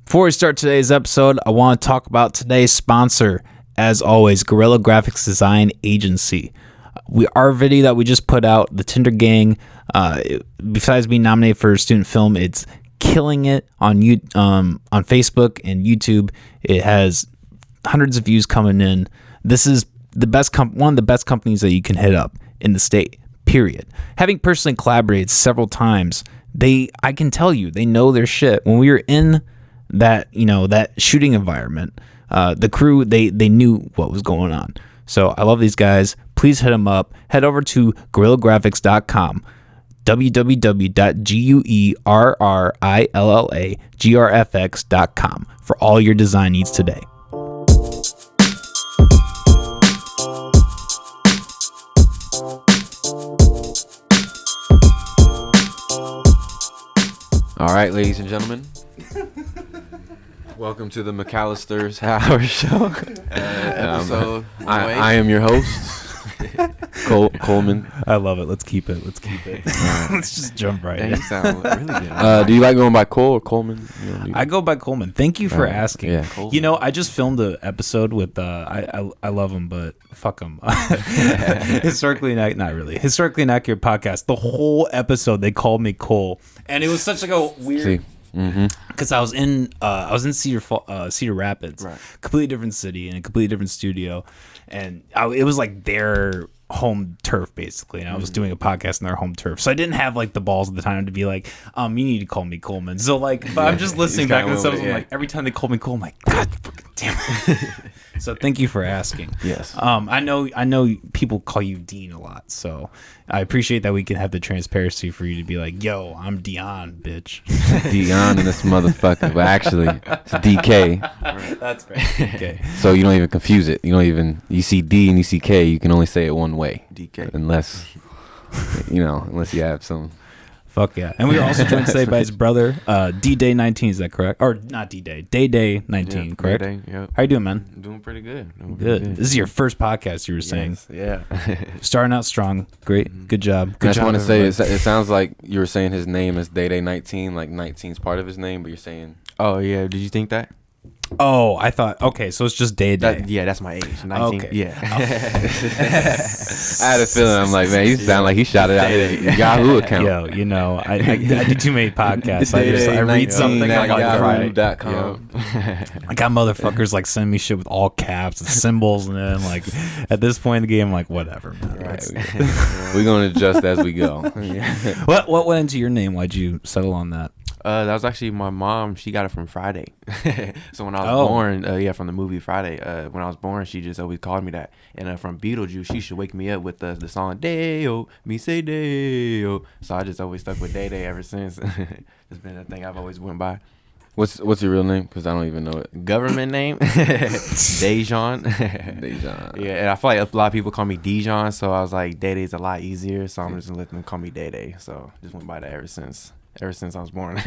Before we start today's episode, I want to talk about today's sponsor, as always, Guerrilla Graphics Design Agency. Our video that we just put out, the Tinder Gang, besides being nominated for student film, it's killing it on Facebook and YouTube. It has hundreds of views coming in. This is the best one of the best companies that you can hit up in the state, period. Having personally collaborated several times, I can tell you, they know their shit. When we were in that shooting environment, the crew, they knew what was going on. So I love these guys. Please hit them up. Head over to guerrillagraphics.com, www.guerrillagraphics.com for all your design needs today. All right, ladies and gentlemen, welcome to the McAllister's Hour Show. Episode. I am your host, Coleman. I love it. Let's keep it. Let's just jump right in. You sound really good. Do you like going by Cole or Coleman? I go by Coleman. Thank you for asking. Yeah. Coleman. I just filmed an episode with I love him, but fuck him. Historically not really. Historically inaccurate podcast. The whole episode they called me Cole, and it was such like a weird. Because I was in Cedar Rapids, right. Completely different city and a completely different studio, and it was like their home turf basically, and I was doing a podcast in their home turf, so I didn't have like the balls at the time to be like, you need to call me Coleman. So like, but I'm just listening back to stuff. I'm like, every time they call me Cole, I'm like, God fucking damn it. So thank you for asking. Yes. I know people call you Dean a lot, so I appreciate that we can have the transparency for you to be like, yo, I'm Dion, bitch. Dion and this motherfucker. But actually, it's DK. That's right. DK. So you don't even confuse it. You see D and you see K, you can only say it one way. DK. Unless you have some. Fuck yeah. And we were also joined today by his brother, D-Day 19, is that correct? Or not D-Day, Day 19, correct? Day, yep. How you doing, man? I'm doing pretty good. Good. This is your first podcast, you were saying. Yeah. Starting out strong. Great. Good job. I just want to say, it sounds like you were saying his name is Day 19, like 19's part of his name, but you're saying... Oh, yeah. Did you think that? Oh, I thought, okay, so it's just Day. Yeah, that's my age. 19. Okay. Yeah. I had a feeling, I'm like, man, he sound like he shot it out of the Yahoo account. Yo, I do too many podcasts. I read something at like Yahoo.com. I got motherfuckers like sending me shit with all caps and symbols, and then like at this point in the game, I'm like, whatever, man. Right. We're going to adjust as we go. What went into your name? Why'd you settle on that? That was actually my mom. She got it from Friday. So when I was born, from the movie Friday, when I was born, she just always called me that. And from Beetlejuice, she should wake me up with the song Day-O, me say Day-O. So I just always stuck with Day-Day ever since. It's been a thing I've always went by. What's your real name? Because I don't even know it. Government name? Dejan. Dejan. Yeah, and I feel like a lot of people call me Dijon, so I was like, Day-Day's a lot easier, so I'm just going to let them call me Day-Day. So just went by that ever since I was born.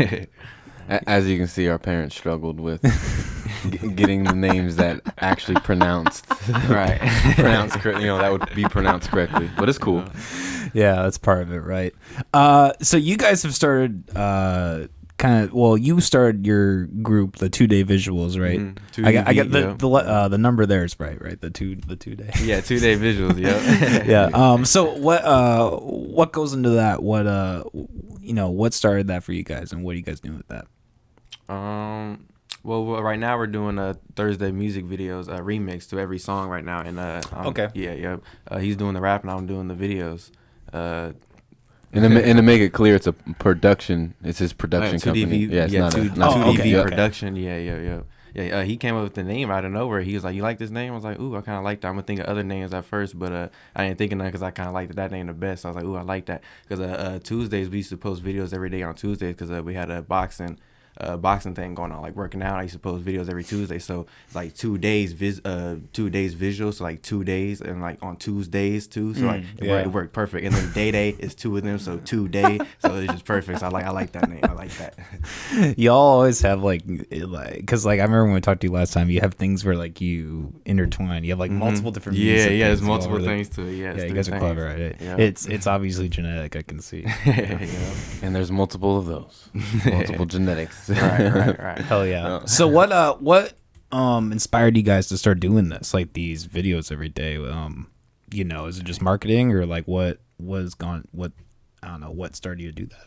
As you can see, our parents struggled with getting the names that actually pronounced right. That would be pronounced correctly. But it's cool. Yeah, that's part of it, right? So you guys have started you started your group, the 2-Day Visuals, right? Mm-hmm. I got the number there is right. The 2 day. Yeah, 2-Day Visuals. Yeah. Yeah. So what goes into that? What started that for you guys, and what are you guys doing with that? Well, right now we're doing Thursday music videos, remix to every song right now, and okay. Yeah. He's doing the rap and I'm doing the videos. And to make it clear, it's a production. It's his production company. Yeah, it's not 2DV production. Yeah. He came up with the name out of nowhere. He was like, "You like this name?" I was like, "Ooh, I kind of like that." I'm gonna think of other names at first, but I didn't think of none because I kind of liked that name the best. So I was like, "Ooh, I like that." Because Tuesdays we used to post videos every day on Tuesdays because we had a boxing thing going on, like working out. I used to post videos every Tuesday, so it's like 2 days 2 days visuals, so like 2 days, and like on Tuesdays too, so it worked perfect. And then Day is 2 of them, so 2 day, so it's just perfect. So I like that name. I like that. Y'all always have like because like I remember when we talked to you last time, you have things where like you intertwine. You have like multiple different there's multiple things to it. Yeah, you guys are clever at it. Yeah. It's obviously genetic, I can see. And there's multiple of those, multiple genetics. Right. Hell yeah. So what inspired you guys to start doing this, like these videos every day? Is it just marketing, or like what I don't know, what started you to do that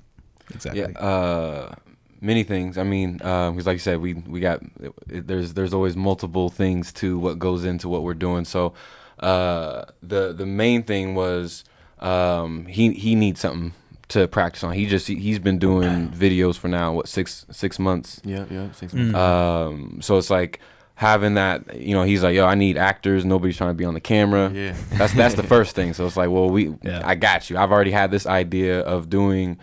exactly? Yeah, many things. I mean, because like you said, we got there's always multiple things to what goes into what we're doing. So the main thing was he needs something to practice on. He's been doing videos for now six months. Yeah, 6 months. So it's like having that, he's like, yo, I need actors. Nobody's trying to be on the camera. Yeah. That's the first thing. So it's like, well, I got you. I've already had this idea of doing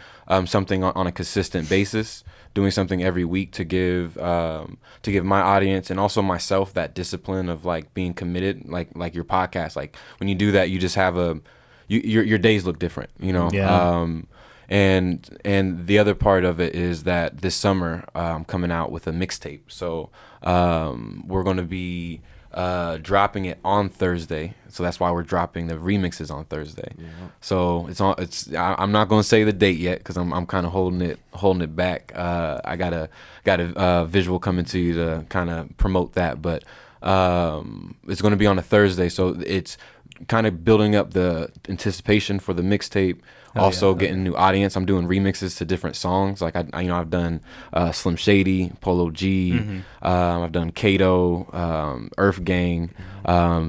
something on a consistent basis, doing something every week to give my audience and also myself that discipline of like being committed, like your podcast. Like when you do that, you just have your days look different, Yeah. And the other part of it is that this summer I'm coming out with a mixtape. So we're going to be dropping it on Thursday. So that's why we're dropping the remixes on Thursday. Yeah. So I'm not going to say the date yet because I'm kind of holding it back. I got a visual coming to you to kind of promote that, but it's going to be on a Thursday. So it's kind of building up the anticipation for the mixtape. Getting a new audience. I'm doing remixes to different songs. Like I've done Slim Shady, Polo G. I've done Kato, Earthgang,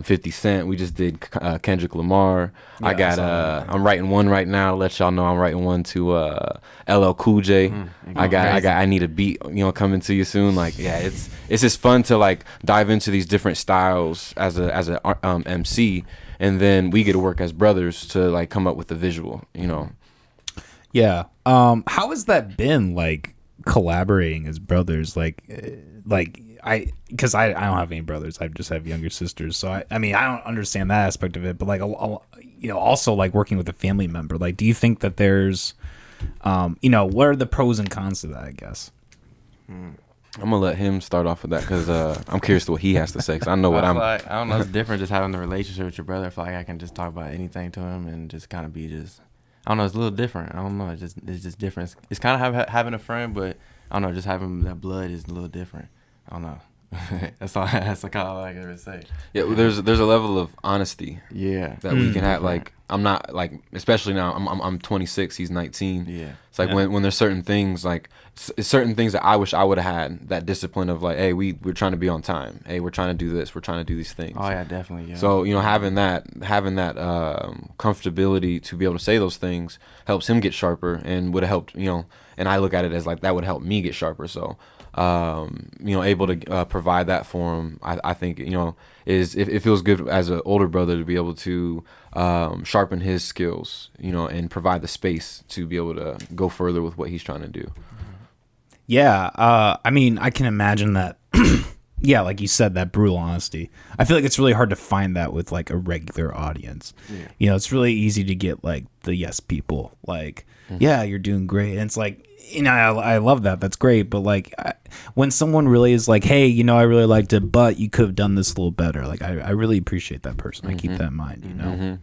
50 Cent. We just did Kendrick Lamar. Yeah, I'm writing one right now to let y'all know. I'm writing one to LL Cool J. I need a beat, coming to you soon. Like, yeah, it's just fun to like dive into these different styles as a MC. And then we get to work as brothers to like come up with the visual, Yeah. How has that been, like collaborating as brothers? Because I don't have any brothers. I just have younger sisters. So I mean, I don't understand that aspect of it. But like, also like working with a family member. Like, do you think that there's, what are the pros and cons to that? I guess. I'm gonna let him start off with that because I'm curious to what he has to say. Cause I know what I'm. Like, I don't know. It's different just having the relationship with your brother. I feel like I can just talk about anything to him and just kind of be just. I don't know. It's a little different. I don't know. It's just different. It's kind of having a friend, but I don't know. Just having that blood is a little different. I don't know. That's all. That's kind of all I can ever say. Yeah, there's a level of honesty. Yeah. That we can have. Like I'm not like, especially now. I'm 26. He's 19. Yeah. It's like when there's certain things like certain things that I wish I would have had that discipline of like, hey, we're trying to be on time. Hey, we're trying to do this. We're trying to do these things. Oh yeah, definitely. Yeah. So having that comfortability to be able to say those things helps him get sharper and would have helped. And I look at it as like that would help me get sharper. So. Able to provide that for him, I think it feels good as an older brother to be able to sharpen his skills, and provide the space to be able to go further with what he's trying to do. Yeah, I mean, I can imagine that. Yeah, like you said, that brutal honesty. I feel like it's really hard to find that with like a regular audience. Yeah. It's really easy to get like the yes people, like, yeah, you're doing great, and it's like. I love that. That's great. But like when someone really is like, hey, I really liked it, but you could have done this a little better. Like I really appreciate that person. I keep that in mind,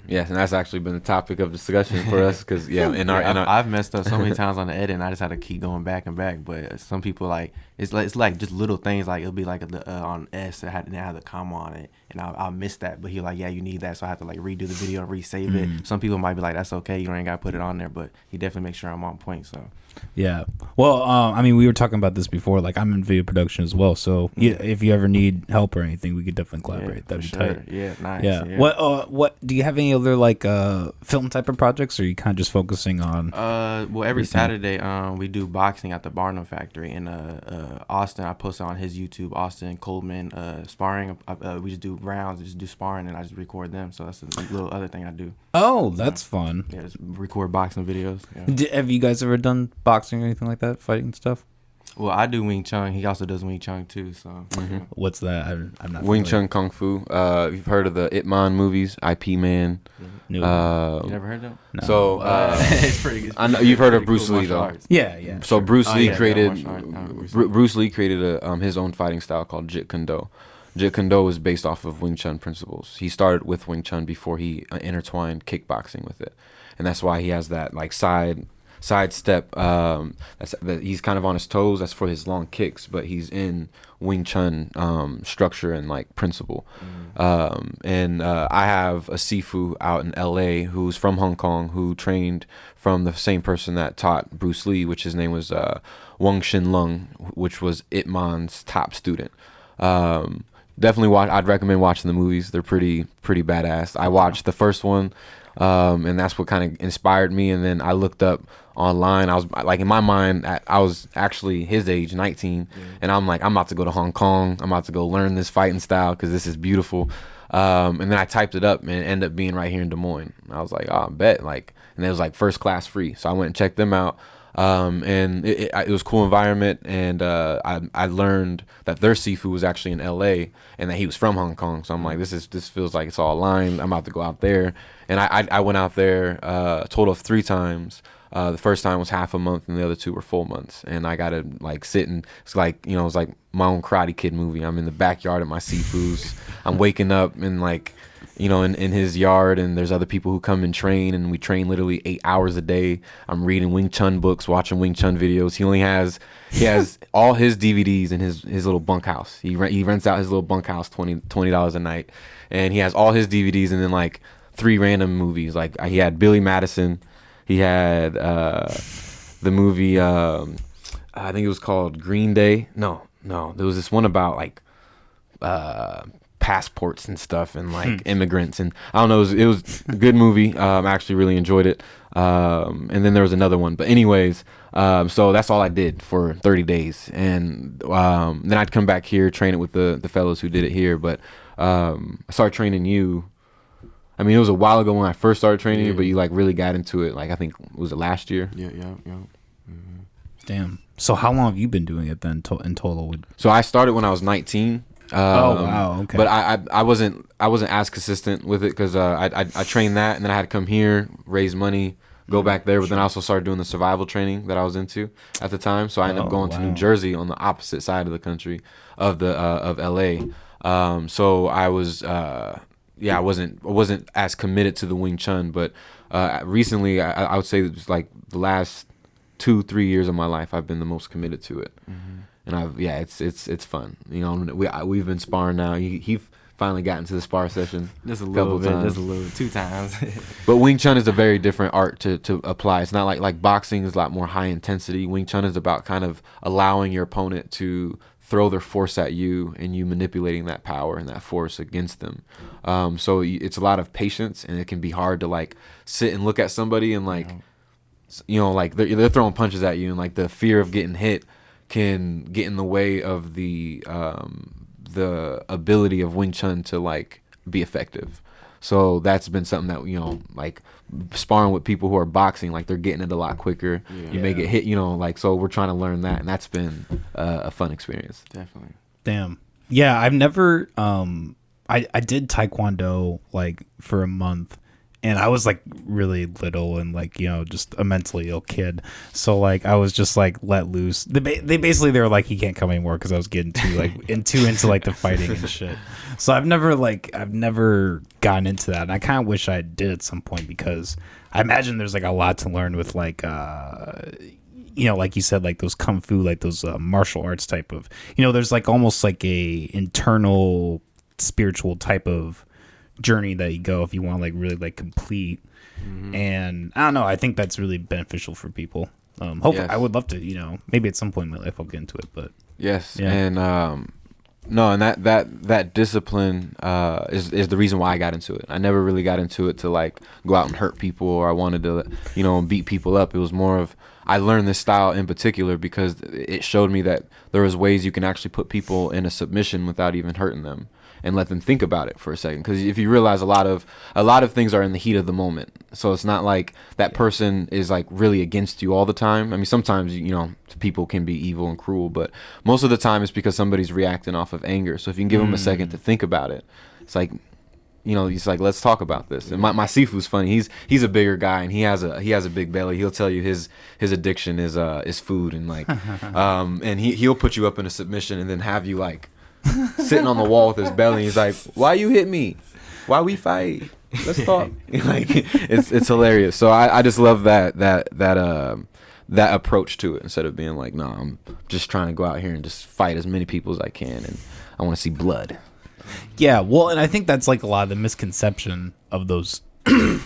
Yes, and that's actually been the topic of discussion for us because I've messed up so many times on the edit, and I just had to keep going back and back. But some people like it's like just little things, like it'll be like on S it had the comma on it, and I'll miss that. But he'll like, yeah, you need that, so I have to like redo the video and resave it. Some people might be like, that's okay, you ain't gotta put it on there, but he definitely makes sure I'm on point. So yeah, well, I mean, we were talking about this before. Like I'm in video production as well, so yeah, if you ever need help or anything, we could definitely collaborate. That'd be tight. Yeah, nice. Yeah. What do you have any other like film type of projects, or are you kind of just focusing on? Well, every Saturday, we do boxing at the Barnum Factory in Austin. I post it on his YouTube, Austin Coleman, sparring. We just do rounds, just do sparring, and I just record them. So that's a little other thing I do. Oh, that's fun. Yeah, just record boxing videos. Yeah. Have you guys ever done boxing or anything like that, fighting stuff? Well, I do Wing Chun. He also does Wing Chun too. So what's that? I'm not. Wing Chun Kung Fu. You've heard of the Ip Man movies, IP Man. No. You never heard them? No. So it's pretty good. I know you've heard of Bruce Lee though. Yeah. So Bruce Lee created Bruce Lee created his own fighting style called Jeet Kune Do. Jeet Kune Do is based off of Wing Chun principles. He started with Wing Chun before he intertwined kickboxing with it, and that's why he has that like side sidestep. He's kind of on his toes. That's for his long kicks, but he's in Wing Chun structure and like principle. And I have a Sifu out in L.A. who's from Hong Kong, who trained from the same person that taught Bruce Lee, which his name was Wang Shin Lung, which was Ip Man's top student. Definitely watch. I'd recommend watching the movies. They're pretty badass. I watched the first one, and that's what kind of inspired me. And then I looked up online. I was like, in my mind, I was actually his age, 19, and I'm like, I'm about to go to Hong Kong. I'm about to go learn this fighting style because this is beautiful. And then I typed it up, and it ended up being right here in Des Moines. I was like, oh, I bet. Like, and it was like first class free. So I went and checked them out. And it was a cool environment, and I learned that their Sifu was actually in L.A. and that he was from Hong Kong. So I'm like, this feels like it's all aligned. I'm about to go out there, and I went out there a total of 3 times. The first time was half a month, and the other 2 were full months. And I got to like sit and it's like, you know, it's like my own Karate Kid movie. I'm in the backyard at my Sifu's. I'm waking up and like, you know, in his yard, and there's other people who come and train, and we train literally 8 hours a day. I'm reading Wing Chun books, watching Wing Chun videos. He has all his DVDs in his little bunkhouse. He rents out his little bunkhouse $20 a night, and he has all his DVDs, and then like 3 random movies. Like he had Billy Madison, he had the movie I think it was called Green Day. No, there was this one about like passports and stuff and like immigrants, and I don't know, it was a good movie. I actually really enjoyed it. And then there was another one, but anyways, so that's all I did for 30 days, and then I'd come back here, train it with the fellows who did it here. But I started training you. I mean, it was a while ago when I first started training you, but you like really got into it. Like I think, was it last year? Yeah. Mm-hmm. Damn. So how long have you been doing it then in total? So I started when I was 19. Oh wow, okay. But I wasn't as consistent with it because I trained that, and then I had to come here, raise money, go back there. But then I also started doing the survival training that I was into at the time. So I ended up going to New Jersey on the opposite side of the country of LA. So I was I wasn't as committed to the Wing Chun, but recently I would say it was like the last 2-3 years of my life I've been the most committed to it. And it's fun. You know, we've been sparring now. He finally got into the spar session just a little bit, 2 times. But Wing Chun is a very different art to apply. It's not like boxing is a lot more high intensity. Wing Chun is about kind of allowing your opponent to throw their force at you, and you manipulating that power and that force against them. So it's a lot of patience, and it can be hard to like sit and look at somebody and like, you know, like they're throwing punches at you, and like the fear of getting hit can get in the way of the ability of Wing Chun to like be effective. So that's been something that, you know, like sparring with people who are boxing, like they're getting it a lot quicker. You may get hit, you know, like, so we're trying to learn that, and that's been a fun experience. Definitely. Damn. Yeah, I've never I did taekwondo like for a month, and I was like really little and like, you know, just a mentally ill kid. So like I was just like let loose. They basically they were like, he can't come anymore because I was getting too like into like the fighting and shit. So I've never gotten into that, and I kind of wish I did at some point, because I imagine there's like a lot to learn with like you know, like you said, like those kung fu, like those martial arts type of, you know, there's like almost like a internal spiritual type of journey that you go if you want to like really like complete. And I don't know, I think that's really beneficial for people. Hopefully I would love to, you know, maybe at some point in my life I'll get into it, but and no, and that discipline is the reason why I got into it. I never really got into it to like go out and hurt people, or I wanted to, you know, beat people up. It was more of, I learned this style in particular because it showed me that there was ways you can actually put people in a submission without even hurting them, and let them think about it for a second. Because if you realize a lot of things are in the heat of the moment, so it's not like that person is like really against you all the time. I mean, sometimes, you know, people can be evil and cruel, but most of the time it's because somebody's reacting off of anger. So if you can give them a second to think about it, it's like, you know, he's like, let's talk about this. And my Sifu's funny. He's a bigger guy, and he has a big belly. He'll tell you his addiction is food, and like and he'll put you up in a submission and then have you like sitting on the wall with his belly. He's like, why you hit me? Why we fight? Let's talk. Like it's hilarious. So I just love that approach to it, instead of being like, no, I'm just trying to go out here and just fight as many people as I can, and I want to see blood. Yeah, well, and I think that's like a lot of the misconception of those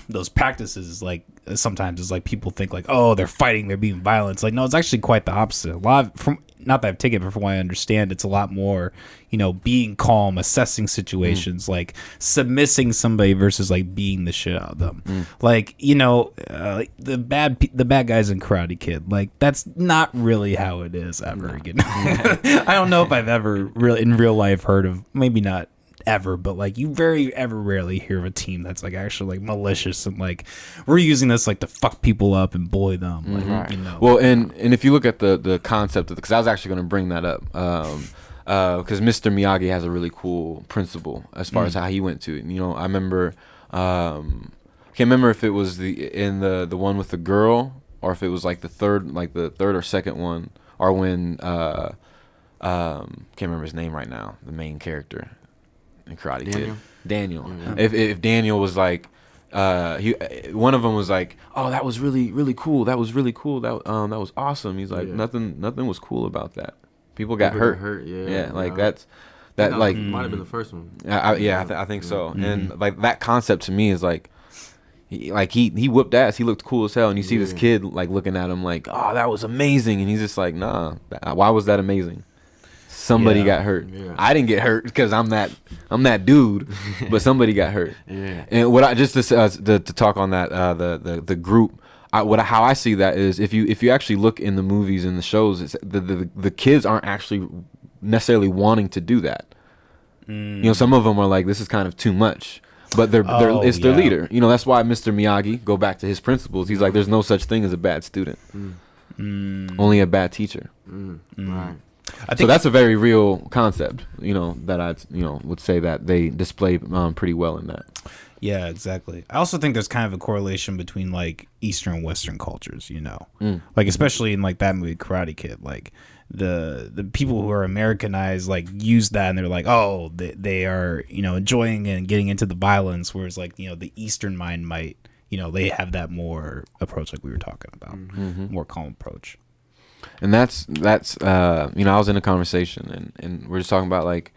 those practices. Like sometimes it's like people think like, oh, they're fighting, they're being violent. It's like, no, it's actually quite the opposite. A lot of, from not that I've taken it, but from what I understand, it's a lot more, being calm, assessing situations, like submissing somebody versus like beating the shit out of them. Like, the bad guys in Karate Kid, like that's not really how it is ever. I don't know if I've ever really in real life heard of, maybe not ever, but like you very ever rarely hear of a team that's like actually like malicious and like we're using this like to fuck people up and bully them. Like, Well, and if you look at the concept of, because I was actually going to bring that up, because Mr. Miyagi has a really cool principle as far as how he went to it. I remember, can't remember if it was the one with the girl, or if it was like the third or second one, or when can't remember his name right now, the main character in Karate Kid, Daniel. If Daniel was like, one of them was like, oh, that was really cool. That was really cool. That was awesome. He's like, nothing was cool about that. People got hurt. Yeah, like that like might have been the first one. I think so. And like that concept to me is like, he whooped ass. He looked cool as hell, and you see this kid like looking at him like, oh, that was amazing, and he's just like, nah, why was that amazing? Somebody got hurt. Yeah. I didn't get hurt because I'm that dude, but somebody got hurt. Yeah. And what I just to talk on that the group, how I see that is if you actually look in the movies and the shows, it's the kids aren't actually necessarily wanting to do that. Some of them are like, this is kind of too much, but it's their leader. That's why Mr. Miyagi, go back to his principles. He's like, there's no such thing as a bad student, only a bad teacher. Right. I think so that's a very real concept, that I, would say that they display pretty well in that. Yeah, exactly. I also think there's kind of a correlation between like Eastern and Western cultures, like especially in like that movie Karate Kid, like the people who are Americanized like use that and they're like, oh, they are, enjoying and getting into the violence, whereas like, the Eastern mind might, they have that more approach like we were talking about, more calm approach. And that's I was in a conversation and we're just talking about like,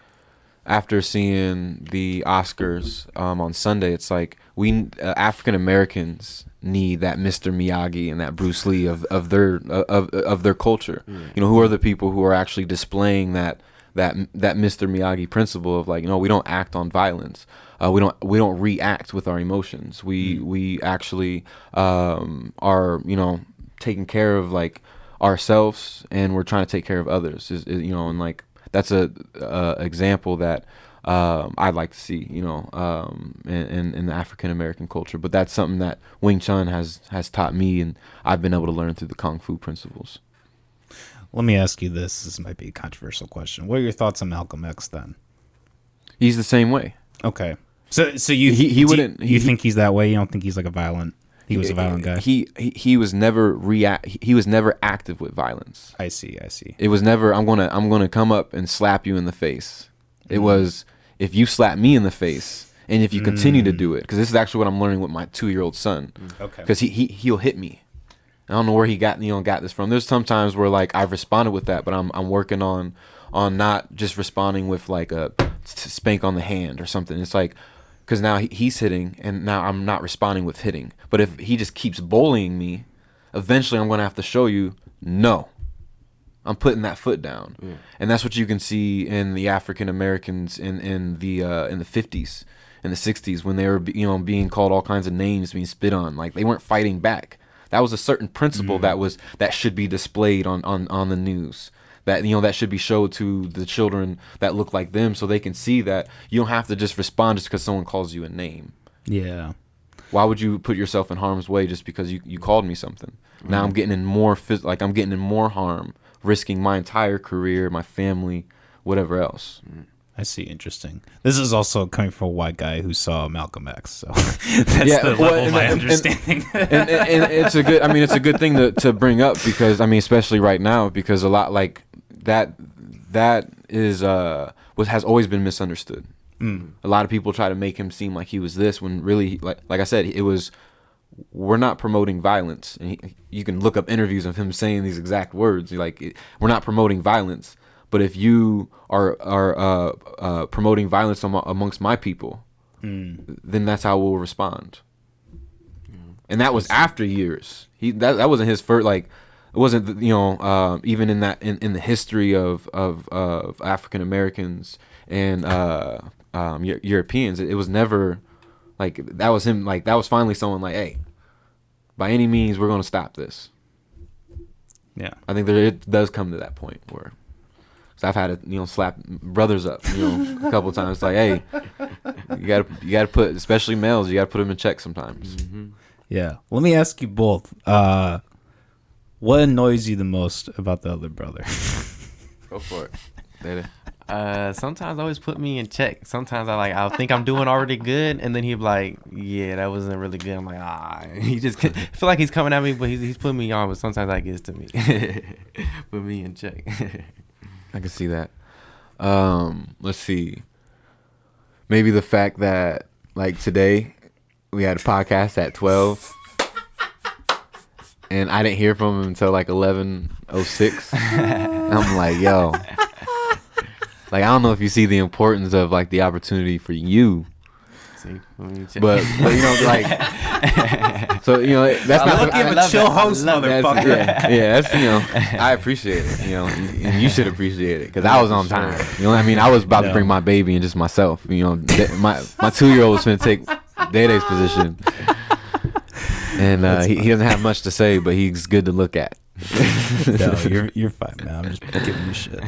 after seeing the Oscars on Sunday, it's like we African Americans need that Mr. Miyagi and that Bruce Lee of their culture. Who are the people who are actually displaying that Mr. Miyagi principle of like, we don't act on violence. We don't react with our emotions. We actually are taking care of like ourselves, and we're trying to take care of others. And like that's a example that I'd like to see, in the African American culture. But that's something that Wing Chun has taught me, and I've been able to learn through the Kung Fu principles. Let me ask you this. This might be a controversial question. What are your thoughts on Malcolm X then? He's the same way. Okay. So you you think he's that way? You don't think he's like a violent? He was a violent guy. He was never He was never active with violence. I see. It was never, I'm gonna come up and slap you in the face. It was, if you slap me in the face, and if you continue to do it, because this is actually what I'm learning with my 2-year-old son. Okay. Because he'll hit me. I don't know where he got this from. There's some times where like I've responded with that, but I'm working on not just responding with like a spank on the hand or something. It's like, because now he's hitting, and now I'm not responding with hitting. But if he just keeps bullying me, eventually I'm going to have to show you, no, I'm putting that foot down. Yeah. And that's what you can see in the African Americans in the 50s and the 60s, when they were being called all kinds of names, being spit on. Like, they weren't fighting back. That was a certain principle that should be displayed on the news. That that should be showed to the children that look like them, so they can see that you don't have to just respond just because someone calls you a name. Yeah. Why would you put yourself in harm's way just because you called me something? Now I'm getting in more I'm getting in more harm, risking my entire career, my family, whatever else. I see. Interesting. This is also coming from a white guy who saw Malcolm X, so that's the level of my understanding. And it's a good. I mean, it's a good thing to bring up, because I mean, especially right now, because a lot like that is what has always been misunderstood. A lot of people try to make him seem like he was this when really, like I said, it was, we're not promoting violence. And you can look up interviews of him saying these exact words. We're not promoting violence. But if you are promoting violence amongst my people, then that's how we'll respond. And that was after years. That wasn't his first, like, it wasn't, even in that in the history of African Americans and Europeans, it was never like that was him. Like that was finally someone like, hey, by any means, we're going to stop this. Yeah, I think it does come to that point where, cause I've had to slap brothers up a couple times. It's like, hey, you gotta put, especially males, you gotta put them in check sometimes. Mm-hmm. Yeah. Let me ask you both. What annoys you the most about the other brother? Go for it. Later. Sometimes always put me in check. Sometimes I think I'm doing already good, and then he'd be like, yeah, that wasn't really good. I'm like, he just I feel like he's coming at me, but he's putting me on. But sometimes that gets to me. Put me in check. I can see that. Let's see. Maybe the fact that like today we had a podcast at 12 and I didn't hear from him until like 11:06. I'm like, yo, like I don't know if you see the importance of like the opportunity for you. See, but like, so that's not a chill host, motherfucker. That's I appreciate it, and you should appreciate it because I was on time. You know what I mean? I was about to bring my baby and just myself. My 2-year-old was gonna take Day-Day's position, and he doesn't have much to say, but he's good to look at. No, you're fine, man. I'm just giving you shit.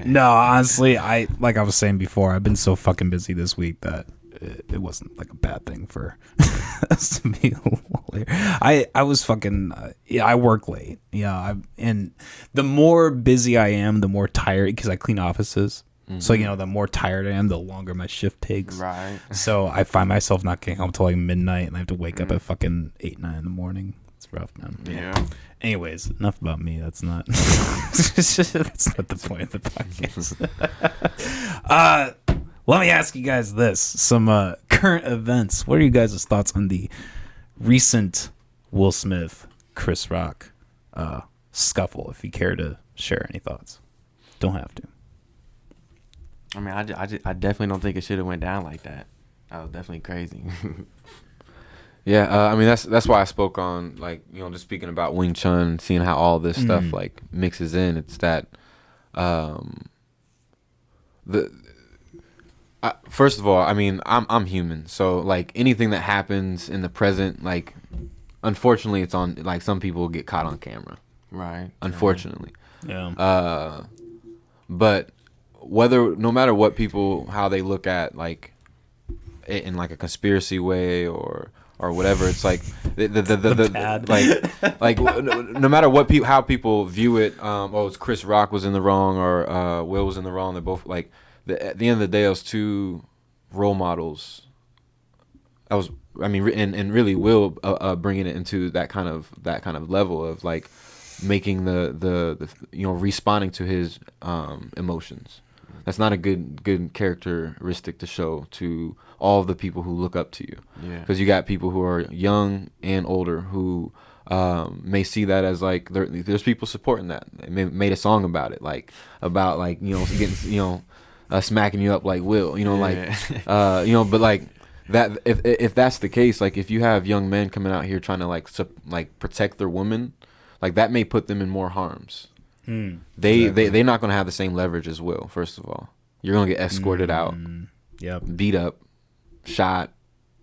No, honestly, I was saying before, I've been so fucking busy this week that it wasn't like a bad thing for us to be later. I was fucking I work late. Yeah, and the more busy I am, the more tired, because I clean offices. Mm-hmm. So the more tired I am, the longer my shift takes. Right. So I find myself not getting home till like midnight, and I have to wake up at fucking 8-9 in the morning. It's rough, man. Yeah. Anyways, enough about me. That's not that's not the point of the podcast. Let me ask you guys this: some current events. What are you guys' thoughts on the recent Will Smith, Chris Rock scuffle? If you care to share any thoughts, don't have to. I mean, I definitely don't think it should have went down like that. That was definitely crazy. Yeah, I mean that's why I spoke on just speaking about Wing Chun, seeing how all this stuff like mixes in. It's that first of all, I mean I'm human, so like anything that happens in the present, like unfortunately it's on, like some people get caught on camera, right? Unfortunately, yeah. But no matter what people, how they look at like it in like a conspiracy way or whatever, it's like like no matter what how people view it, it's Chris Rock was in the wrong or Will was in the wrong. They're both like at the end of the day, those two role models. And really Will bringing it into that kind of level of like making the responding to his emotions. That's not a good characteristic to show to all of the people who look up to you. Yeah. Because you got people who are young and older who may see that as like there's people supporting that. They made a song about it, about getting smacking you up like Will, but like that if that's the case, like if you have young men coming out here trying to like protect their women, like that may put them in more harms. They're not going to have the same leverage as Will. First of all, you're going to get escorted out, beat up, shot,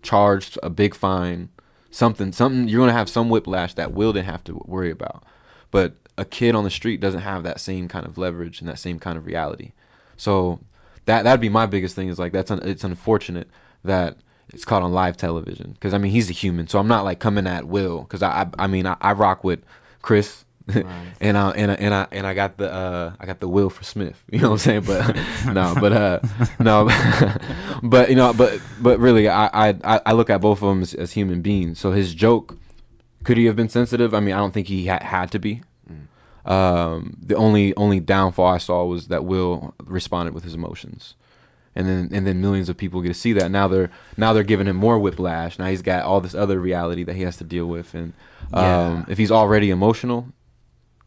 charged a big fine, something. You're going to have some whiplash that Will didn't have to worry about. But a kid on the street doesn't have that same kind of leverage and that same kind of reality. So that'd be my biggest thing, is like it's unfortunate that it's caught on live television, because I mean he's a human, so I'm not like coming at Will, because I rock with Chris. Right. and I got the Will for Smith, you know what I'm saying? But but really I look at both of them as human beings. So his joke, could he have been sensitive? I mean, I don't think he had to be. The only downfall I saw was that Will responded with his emotions, and then millions of people get to see that. Now they're giving him more whiplash. Now he's got all this other reality that he has to deal with, and if he's already emotional,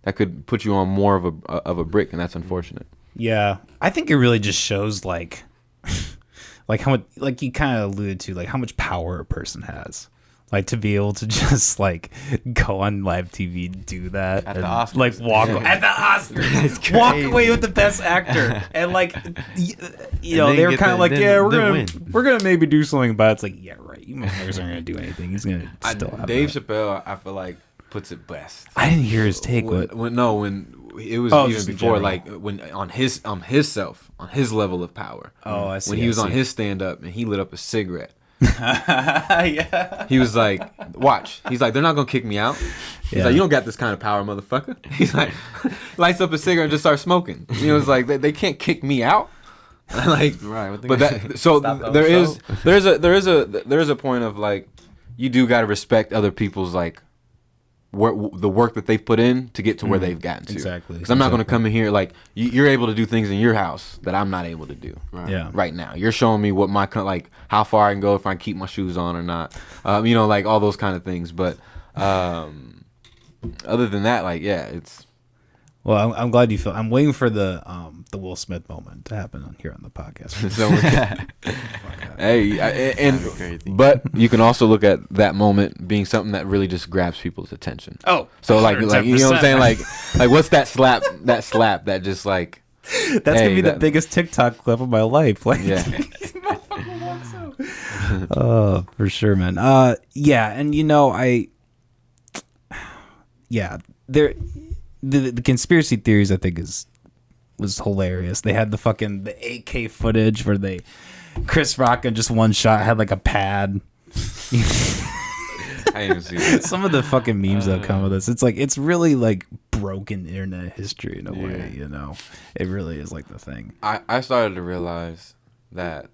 that could put you on more of a brick, and that's unfortunate. Yeah, I think it really just shows like how much, like you kind of alluded to, like how much power a person has, like to be able to just like go on live TV, do that, At and, the Oscars. like walk at the Oscars, walk away with the best actor, and like you know they were kind of like, yeah, we're gonna maybe do something about it. It's like, yeah, right, you motherfuckers aren't gonna do anything. He's gonna still have Dave that. Chappelle, I feel like, puts it best. I didn't hear his take. When it was Oh, even just in before, general. like when on his level of power. Oh, I see. When he I was on see. his stand up and he lit up a cigarette. Yeah. He was like, watch. He's like, they're not gonna kick me out. He's Yeah. like, you don't got this kind of power, motherfucker. He's like, lights up a cigarette and just starts smoking. He was like, they can't kick me out. Like, Right. but that so there is a point of like, you do gotta respect other people's like the work that they've put in to get to where they've gotten to. Exactly. Because I'm not going to come in here like you're able to do things in your house that I'm not able to do. Right. Yeah. Right now, you're showing me what like how far I can go if I can keep my shoes on or not. You know, like all those kind of things. But other than that, like yeah, it's. Well, I'm glad you feel. I'm waiting for the Will Smith moment to happen here on the podcast. So, Crazy. but you can also look at that moment being something that really just grabs people's attention. Oh, So like you know what I'm saying, like what's that slap that just like that's gonna be the biggest TikTok clip of my life. Like, yeah. Oh, for sure, man. Yeah, and you know, the conspiracy theories I think was hilarious. They had the 8K footage where Chris Rock in just one shot had like a pad. I didn't even see that. Some of the fucking memes that come with this, it's like it's really like broken internet history in a way, you know. It really is like the thing. I started to realize that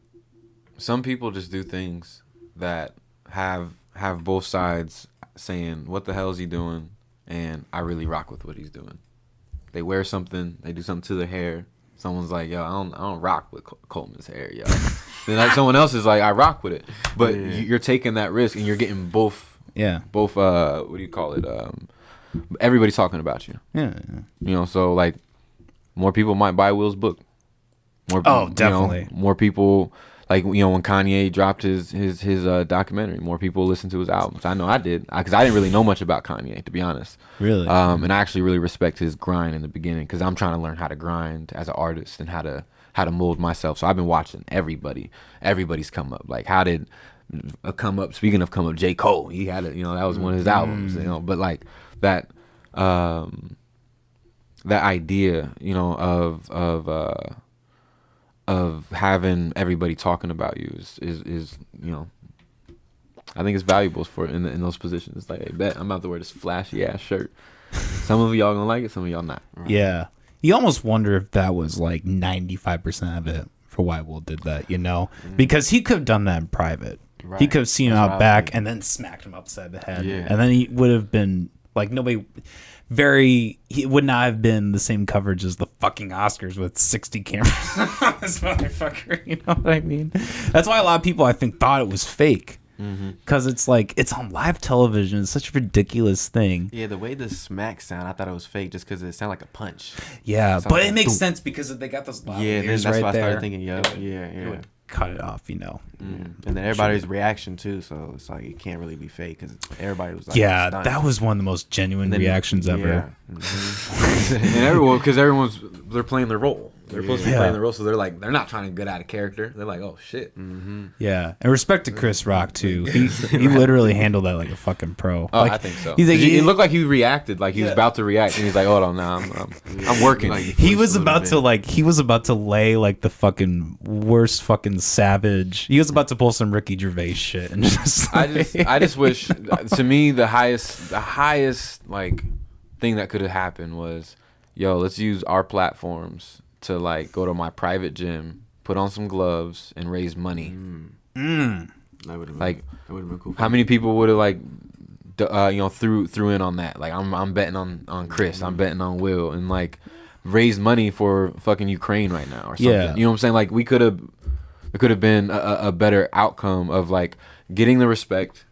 some people just do things that have both sides saying, what the hell is he doing? And I really rock with what he's doing. They wear something, they do something to their hair. Someone's like, yo, I don't rock with Coleman's hair, yo. Then like someone else is like, I rock with it. But you're taking that risk and you're getting both what do you call it? Everybody's talking about you. Yeah. You know, so like more people might buy Will's book. More definitely. You know, more people, like, you know, when Kanye dropped his documentary, more people listened to his albums. I know I did, because I didn't really know much about Kanye, to be honest. Really? And I actually really respect his grind in the beginning, because I'm trying to learn how to grind as an artist and how to mold myself. So I've been watching everybody's come up. Like, how did a come up? Speaking of come up, J. Cole, he had it. You know, that was one of his albums. You know, but like that idea, you know, of having everybody talking about you is you know, I think it's valuable for in those positions. It's like, hey, bet I'm about to wear this flashy ass shirt. Some of y'all gonna like it, some of y'all not. Yeah. You almost wonder if that was like 95% of it for why Will did that, you know? Because he could have done that in private. Right. He could have seen him That's out what I was back thinking. and then smacked him upside the head. Yeah. And then he would have been like he would not have been the same coverage as the fucking Oscars with 60 cameras on this motherfucker. You know what I mean? That's why a lot of people, I think, thought it was fake. Because it's like, it's on live television. It's such a ridiculous thing. Yeah, the way the smack sound, I thought it was fake just because it sounded like a punch. Yeah, Sounds but like it makes thump. sense because they got those loud Yeah, then ears that's right what I there. started thinking. Yeah. Cut it off, you know. And then everybody's reaction too, so it's like it can't really be fake because everybody was like, Yeah, stunned. that was one of the most genuine And then- reactions ever. Yeah. Mhm. And because they're playing their role. They're supposed to be Yeah. playing their role, so they're not trying to get out of character. They're like, oh shit. Yeah, and respect to Chris Rock too. He literally handled that like a fucking pro. Oh, Like, I think so. He's like, It looked like he reacted, like he was about to react, and he's like, hold on, now I'm working. Like, he was a little about bit. to he was about to lay like the fucking worst fucking savage. He was about to pull some Ricky Gervais shit and just. I just wish, to me, the highest like thing that could have happened was, yo, let's use our platforms to like go to my private gym, put on some gloves, and raise money. That would have Like, been cool. how many people would have like, you know, threw in on that? Like, I'm betting on Chris, I'm betting on Will, and like raise money for fucking Ukraine right now or something. Yeah. You know what I'm saying? Like, we could have It could have been a better outcome of like getting the respect,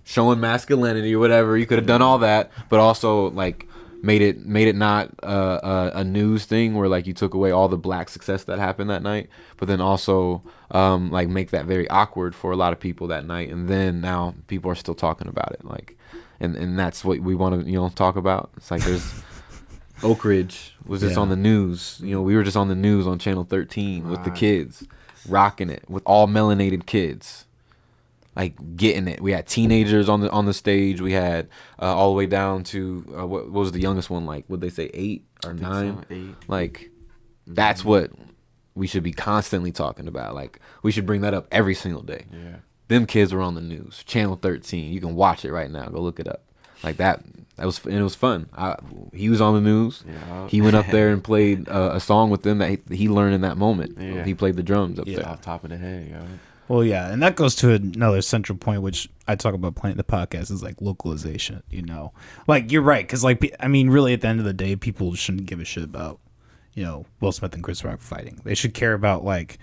showing masculinity or whatever. You could have done all that, but also like made it not a news thing where like you took away all the black success that happened that night, but then also like make that very awkward for a lot of people that night, and then now people are still talking about it, like, and that's what we want to talk about. It's like there's Oak Ridge was just on the news. We were just on the news on Channel 13 with the kids rocking it, with all melanated kids. Like getting it. We had teenagers on the stage. We had all the way down to what was the youngest one, like? Would they say 8 or 9? So, 8. Like that's what we should be constantly talking about. Like we should bring that up every single day. Yeah. Them kids were on the news. Channel 13. You can watch it right now. Go look it up. Like that. That was, and it was fun. He was on the news. Yeah. He went up there and played a song with them that he learned in that moment. Yeah. He played the drums up there. Off top of the head, yo. Well, yeah, and that goes to another central point, which I talk about playing the podcast, is like localization. Like you're right, because like I mean, really, at the end of the day, people shouldn't give a shit about Will Smith and Chris Rock fighting. They should care about like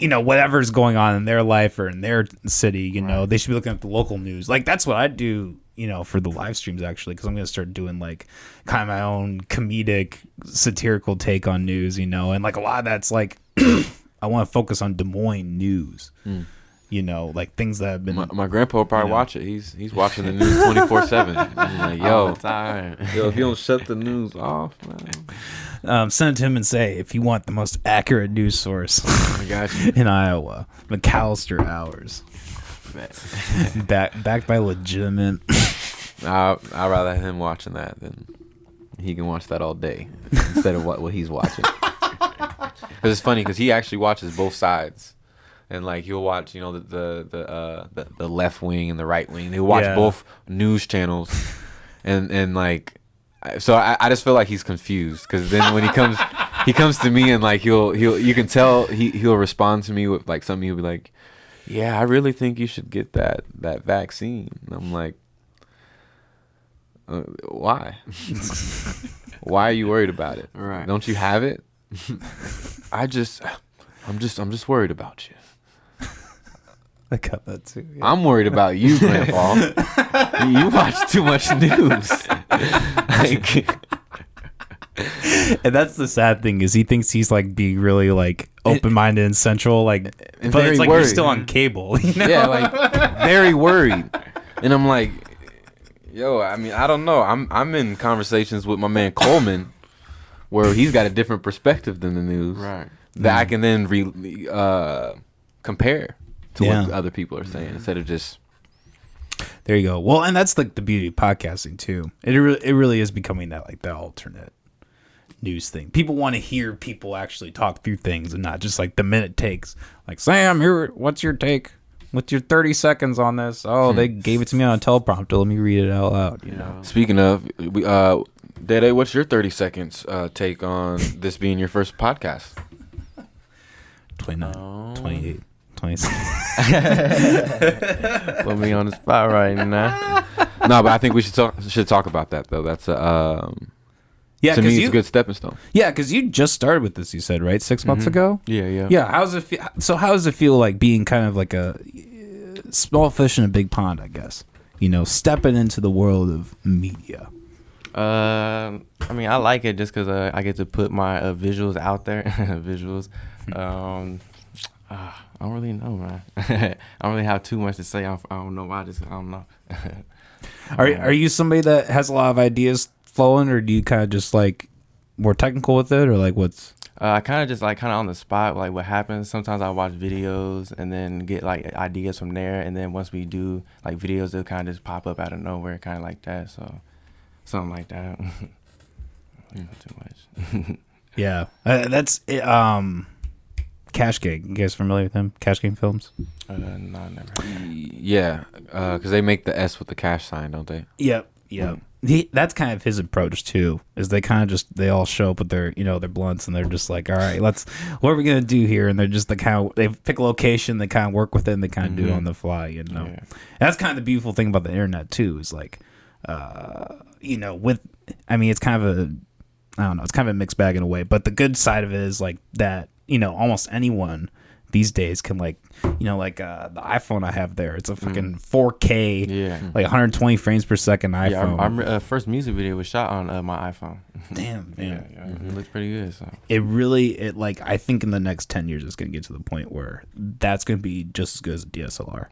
whatever's going on in their life or in their city. Right. They should be looking at the local news. Like that's what I do. For the live streams actually, because I'm gonna start doing like kind of my own comedic, satirical take on news. And like a lot of that's like. I want to focus on Des Moines news, like things that have been. My grandpa will probably watch it. He's watching the news 24/7. I'm like, All the time. yo, if you don't shut the news off, man. Send it to him and say, if you want the most accurate news source I got you. in Iowa, McAllister Hours, backed by legitimate. I'd rather have him watching that than he can watch that all day instead of what he's watching. Because it's funny because he actually watches both sides, and like he'll watch the left wing and the right wing. He'll watch both news channels, and like so I just feel like he's confused because then when he comes to me and like you can tell he'll respond to me with like something. He'll be like, yeah, I really think you should get that vaccine. And I'm like, why? Why are you worried about it? Right. Don't you have it? I'm just worried about you. I got that too. Yeah. I'm worried about you, Grandpa. You watch too much news. And that's the sad thing is he thinks he's like being really like open-minded and central, like, and but it's like worried. you're still on cable. Yeah, like very worried. And I'm like, yo, I mean, I don't know. I'm in conversations with my man Coleman, where he's got a different perspective than the news, Right? That I can then compare to what other people are saying instead of just. There you go. Well, and that's like the beauty of podcasting too. It really is becoming that like the alternate news thing. People want to hear people actually talk through things and not just like the minute takes. Like, Sam, what's your take? What's your 30 seconds on this? Oh, they gave it to me on a teleprompter. Let me read it out loud. Speaking of, Dede, what's your 30 seconds take on this being your first podcast? 29, 28, 26. Put me on the spot right now. No, but I think we should talk about that though. That's Yeah, to me, it's you, a good stepping stone. Yeah, because you just started with this, you said, right? 6 months ago? Yeah. Yeah, how does it feel like being kind of like a small fish in a big pond, I guess? Stepping into the world of media. I mean, I like it just because I get to put my visuals out there. Visuals. I don't really know, man. I don't really have too much to say. I don't know why. I don't know. Are you somebody that has a lot of ideas flowing, or do you kind of just like more technical with it, or like what's? I kind of just like on the spot, like what happens. Sometimes I watch videos and then get like ideas from there, and then once we do like videos, they'll kind of just pop up out of nowhere, kind of like that. So something like that. Not too much. Yeah, that's it. Cash Gang. You guys familiar with him? Cash Gang Films. No, never. Yeah, because they make the S with the cash sign, don't they? Yep. That's kind of his approach too. Is they kind of they all show up with their their blunts and they're just like, all right, what are we gonna do here? And they're just they pick a location, they kind of work with it, and they kind of do it on the fly. Yeah. That's kind of the beautiful thing about the internet too. Is like, it's kind of it's kind of a mixed bag in a way. But the good side of it is like that almost anyone these days can like like the iPhone I have there, it's a fucking 4K, like 120 frames per second iPhone. Yeah, our first music video was shot on my iPhone. Damn, man. Yeah, it looks pretty good. So It like I think in the next 10 years it's gonna get to the point where that's gonna be just as good as a DSLR.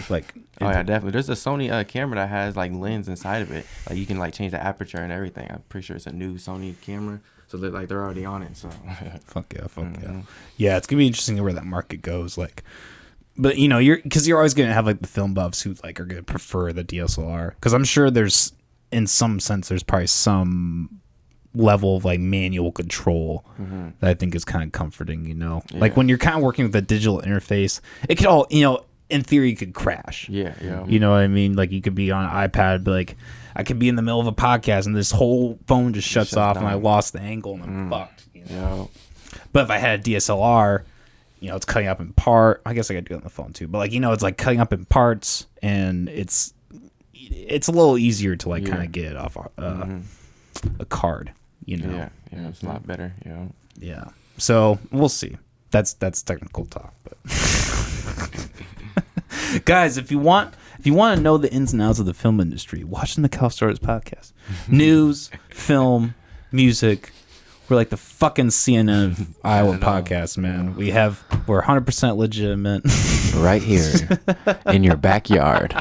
Like, oh yeah, definitely. There's a Sony camera that has like lens inside of it. Like you can like change the aperture and everything. I'm pretty sure it's a new Sony camera. So they're already on it. So fuck yeah. Yeah, it's gonna be interesting to where that market goes. Like, but you're always gonna have like the film buffs who like are gonna prefer the DSLR, because I'm sure there's in some sense there's probably some level of like manual control that I think is kind of comforting. Like when you're kind of working with a digital interface, it could all in theory could crash. Yeah. You know what I mean? Like you could be on an iPad, but like I could be in the middle of a podcast and this whole phone just shuts off down. And I lost the angle and I'm fucked. But if I had a DSLR, it's cutting up in part. I guess I could do it on the phone too. But like it's like cutting up in parts, and it's a little easier to like kind of get it off a card. Yeah, it's a lot better. Yeah. So we'll see. That's technical talk, but guys, if you want to know the ins and outs of the film industry, watch the Cal Stars podcast. News, film, music. We're like the fucking CNN of Iowa podcast, man. We're 100% legitimate. Right here in your backyard.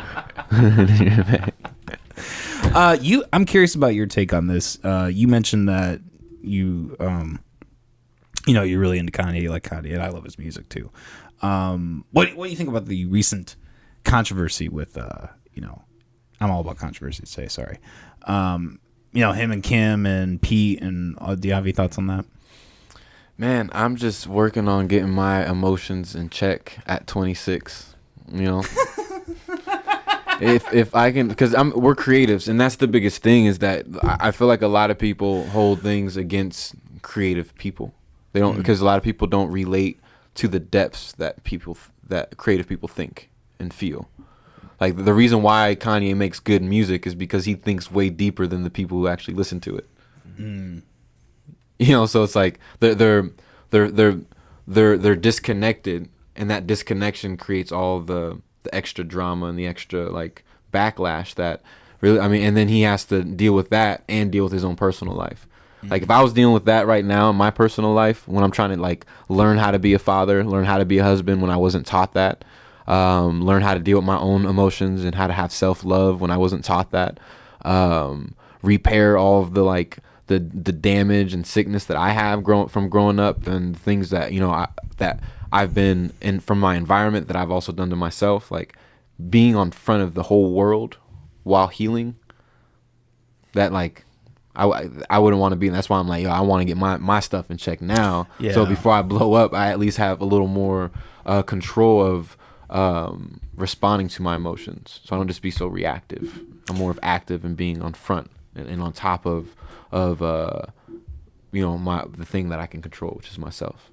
I'm curious about your take on this. You mentioned that you're really into Kanye, you like Kanye, and I love his music too. What do you think about the recent controversy with I'm all about controversy today, sorry. Him and Kim and Pete, and do you have any thoughts on that? Man, I'm just working on getting my emotions in check at 26. If I can, because we're creatives, and that's the biggest thing, is that I feel like a lot of people hold things against creative people. They don't, because a lot of people don't relate to the depths that creative people think and feel. Like the reason why Kanye makes good music is because he thinks way deeper than the people who actually listen to it. So it's like they're disconnected, and that disconnection creates all the extra drama and the extra like backlash that really, and then he has to deal with that and deal with his own personal life. Like if I was dealing with that right now in my personal life, when I'm trying to like learn how to be a father, learn how to be a husband when I wasn't taught that, learn how to deal with my own emotions and how to have self-love when I wasn't taught that, repair all of the like the damage and sickness that I have growing up, and things that that I've been in from my environment that I've also done to myself, like being on front of the whole world while healing, that like I wouldn't want to be. And that's why I'm like, I want to get my stuff in check now. Yeah. So before I blow up, I at least have a little more control of responding to my emotions, so I don't just be so reactive. I'm more of active and being on front and on top of the thing that I can control, which is myself.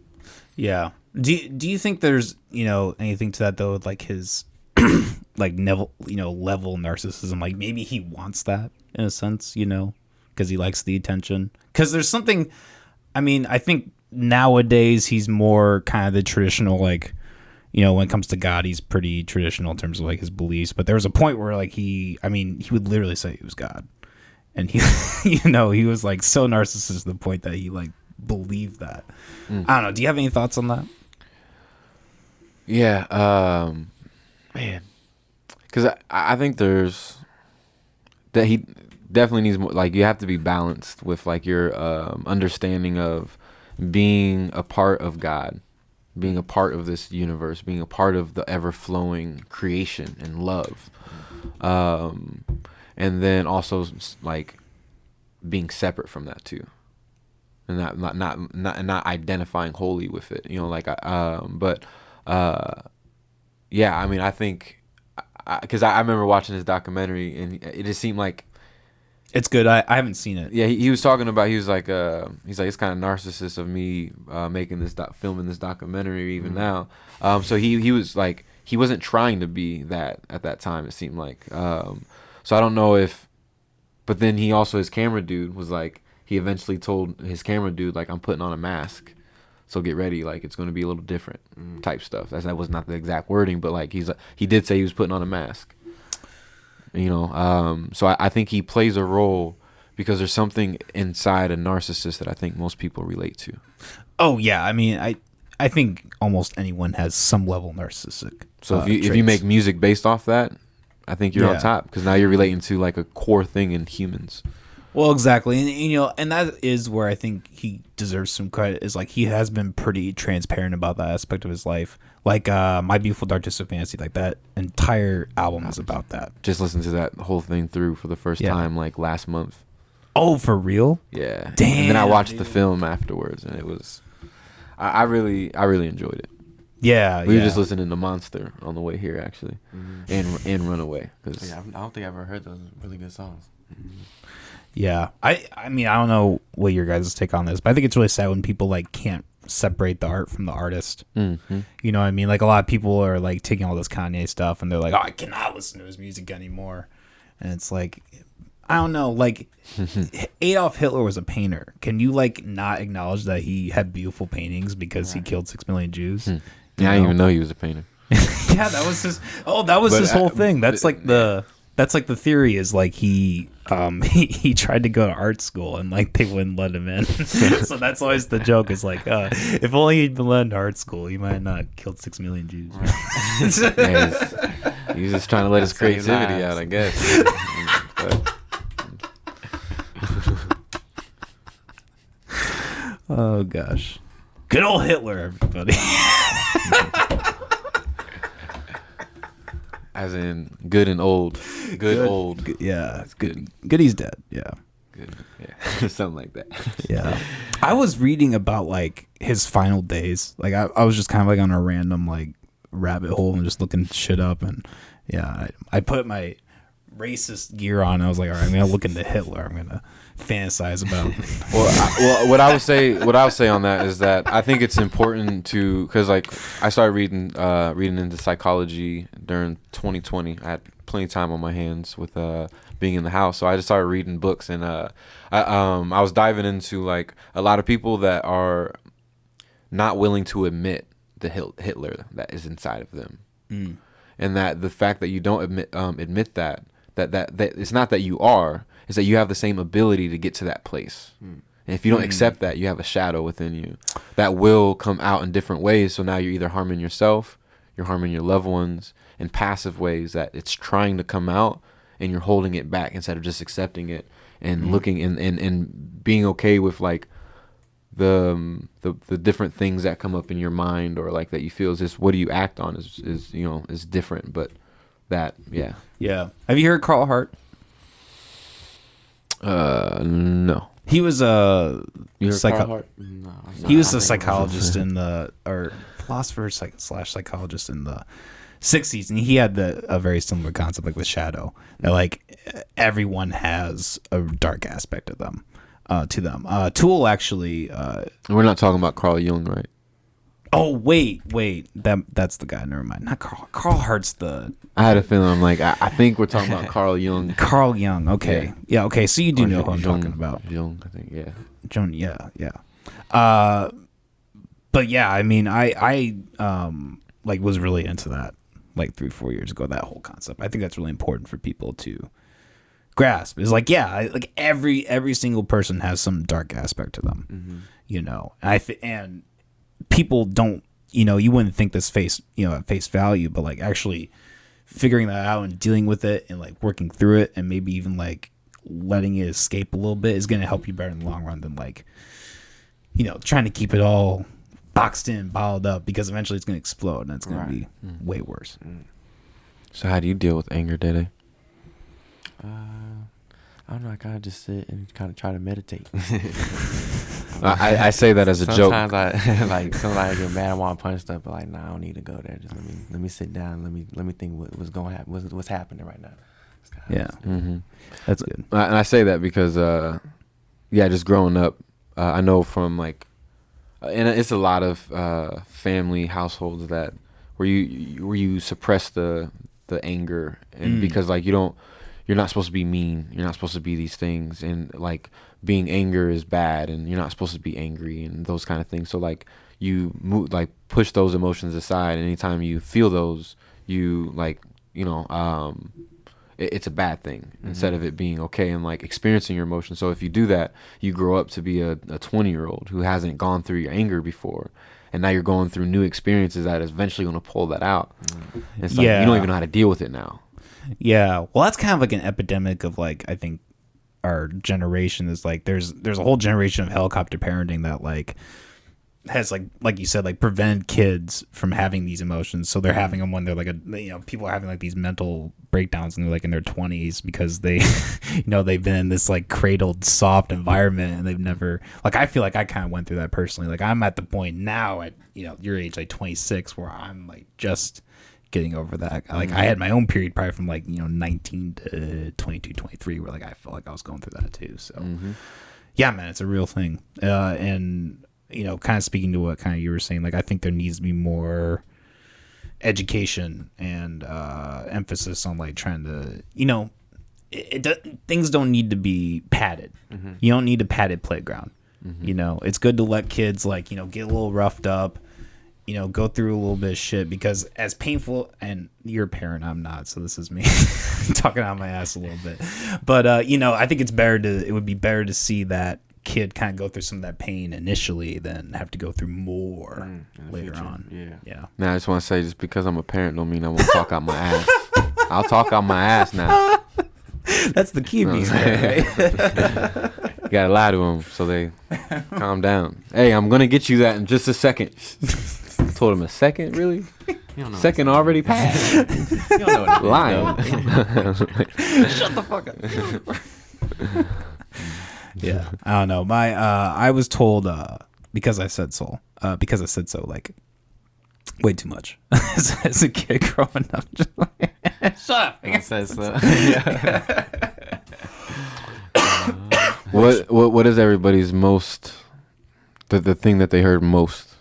Yeah. Do you think there's anything to that though, like his like level narcissism? Like maybe he wants that in a sense, because he likes the attention. Because there's something. I think nowadays he's more kind of the traditional, like, when it comes to God, he's pretty traditional in terms of like his beliefs. But there was a point where like he would literally say he was God, and he he was like so narcissistic to the point that he like believed that. I don't know. Do you have any thoughts on that? Yeah, man, because I think there's that he definitely needs more. Like you have to be balanced with like your understanding of being a part of God, being a part of this universe, being a part of the ever-flowing creation and love, and then also like being separate from that too, and not identifying wholly with it. Yeah, I think because I remember watching his documentary, and it just seemed like it's good. I haven't seen it. Yeah, he was talking about, he's like it's kind of narcissist of me making this filming this documentary even now. So he was like, he wasn't trying to be that at that time, it seemed like. So I don't know if, but then his camera dude was like, he eventually told his camera dude like, I'm putting on a mask. so get ready, like it's going to be a little different type stuff. That was not the exact wording, but like he did say he was putting on a mask, you know. So I think he plays a role because there's something inside a narcissist that I think most people relate to. Oh yeah, I mean, I think almost anyone has some level of narcissistic. So if you make music based off that, I think you're on top, because now you're relating to like a core thing in humans. Well, exactly, and you know, and that is where I think he deserves some credit. Is like he has been pretty transparent about that aspect of his life. Like My Beautiful Dark Twisted Fantasy, like that entire album is about that. Just listen to that whole thing through for the first time like last month. Oh, for real? Yeah. Damn. And then I watched the film afterwards, and it was, I really enjoyed it. Yeah. We were just listening to Monster on the way here, actually, and Runaway. Cause Yeah, I don't think I've ever heard those really good songs. Yeah. I mean, I don't know what your guys' take on this, but I think it's really sad when people like can't separate the art from the artist. Mm-hmm. You know what I mean? Like a lot of people are like taking all this Kanye stuff and they're like, oh, I cannot listen to his music anymore. And it's like, I don't know, like Adolf Hitler was a painter. Can you like not acknowledge that he had beautiful paintings because he killed 6 million Jews? Yeah, I didn't even know he was a painter. Yeah, that was his. Oh, that was his whole thing. That's like the theory is like he tried to go to art school and like they wouldn't let him in. So that's always the joke is like, if only he'd been let into art school, he might have not killed 6 million Jews. Yeah, he's just trying to let his creativity out, I guess. Oh gosh, good old Hitler, everybody. As in good and old. Good old. Good, yeah, that's good. Good he's dead. Yeah. Good. Yeah. Something like that. Yeah. I was reading about like his final days. Like I was just kind of like on a random like rabbit hole and just looking shit up, and yeah, I put my racist gear on. I was like, all right, I'm gonna look into Hitler. I'm gonna fantasize about. Well, what I would say on that is that I think it's important to, because like I started reading into psychology during 2020. I had plenty of time on my hands with being in the house, so I just started reading books, and I was diving into like a lot of people that are not willing to admit the Hitler that is inside of them, and that the fact that you don't admit that it's not that you are, is that you have the same ability to get to that place. And if you don't accept that, you have a shadow within you that will come out in different ways. So now you're either harming yourself, you're harming your loved ones in passive ways that it's trying to come out, and you're holding it back instead of just accepting it and looking and being okay with like the different things that come up in your mind, or like that you feel is just what do you act on is you know, is different. But that Yeah. Have you heard Carl Hart? No. He was a You heard Carl Hart? No, he was a psychologist in the, or philosopher slash psychologist in the 60s, and he had a very similar concept like with shadow, that like everyone has a dark aspect of them, to them. Tool actually. We're not talking about Carl Jung, right? Oh wait, that's the guy. Never mind. Not Carl. Carl Hart's the. I had a feeling. I'm like, I think we're talking about Carl Jung. Carl Jung. Okay. Yeah. Okay. So you do know who I'm talking about. Jung, I think. Yeah. Jung. Yeah. But yeah, I mean, I like was really into that like 3-4 years ago. That whole concept. I think that's really important for people to grasp. Is like, yeah, like every single person has some dark aspect to them. You know, and people don't, you know, you wouldn't think this at face value, but like actually figuring that out and dealing with it and like working through it and maybe even like letting it escape a little bit is going to help you better in the long run than like, you know, trying to keep it all boxed in, bottled up, because eventually it's going to explode and it's going to be way worse. So how do you deal with anger, Dede? I don't know. I kind of just sit and kind of try to meditate. I say that as a joke. Sometimes sometimes I get mad. I want to punch stuff, but like, nah, I don't need to go there. Just let me sit down. Let me think what's going to happen. What's happening right now. Yeah, that's good. And I say that because, just growing up, I know from like, and it's a lot of family households that where you suppress the anger, and because like you're not supposed to be mean. You're not supposed to be these things. And like being anger is bad, and you're not supposed to be angry and those kind of things. So like you move, like push those emotions aside. Anytime you feel those, you like, it's a bad thing instead of it being okay and like experiencing your emotions. So if you do that, you grow up to be a 20-year-old who hasn't gone through your anger before. And now you're going through new experiences that is eventually going to pull that out. It's like you don't even know how to deal with it now. Yeah. Well, that's kind of like an epidemic of like, I think our generation is like, there's a whole generation of helicopter parenting that like has like you said, like prevented kids from having these emotions. So they're having them when they're like people are having like these mental breakdowns and they're like in their 20s because they, they've been in this like cradled soft environment and they've never, like, I feel like I kind of went through that personally. Like I'm at the point now at, your age, like 26, where I'm like just getting over that. Like I had my own period probably from like, 19 to 22, 23, where like I felt like I was going through that too. So yeah, man, it's a real thing. And kind of speaking to what kind of you were saying, like I think there needs to be more education and emphasis on like trying to, things don't need to be padded. You don't need a padded playground. It's good to let kids like, get a little roughed up, go through a little bit of shit, because as painful, and you're a parent, I'm not, so this is me talking out my ass a little bit. But, I think it would be better to see that kid kind of go through some of that pain initially than have to go through more later on. Yeah. Now I just want to say, just because I'm a parent don't mean I won't talk out my ass. I'll talk out my ass now. That's the key, right? You gotta lie to them so they calm down. Hey, I'm gonna get you that in just a second. Told him a second, really? Second already passed. You don't know what it is, lying. Shut the fuck up. Yeah, I don't know. I was told because I said so, like way too much as a kid growing up. Just like, shut up. I said so. What is everybody's most the thing that they heard most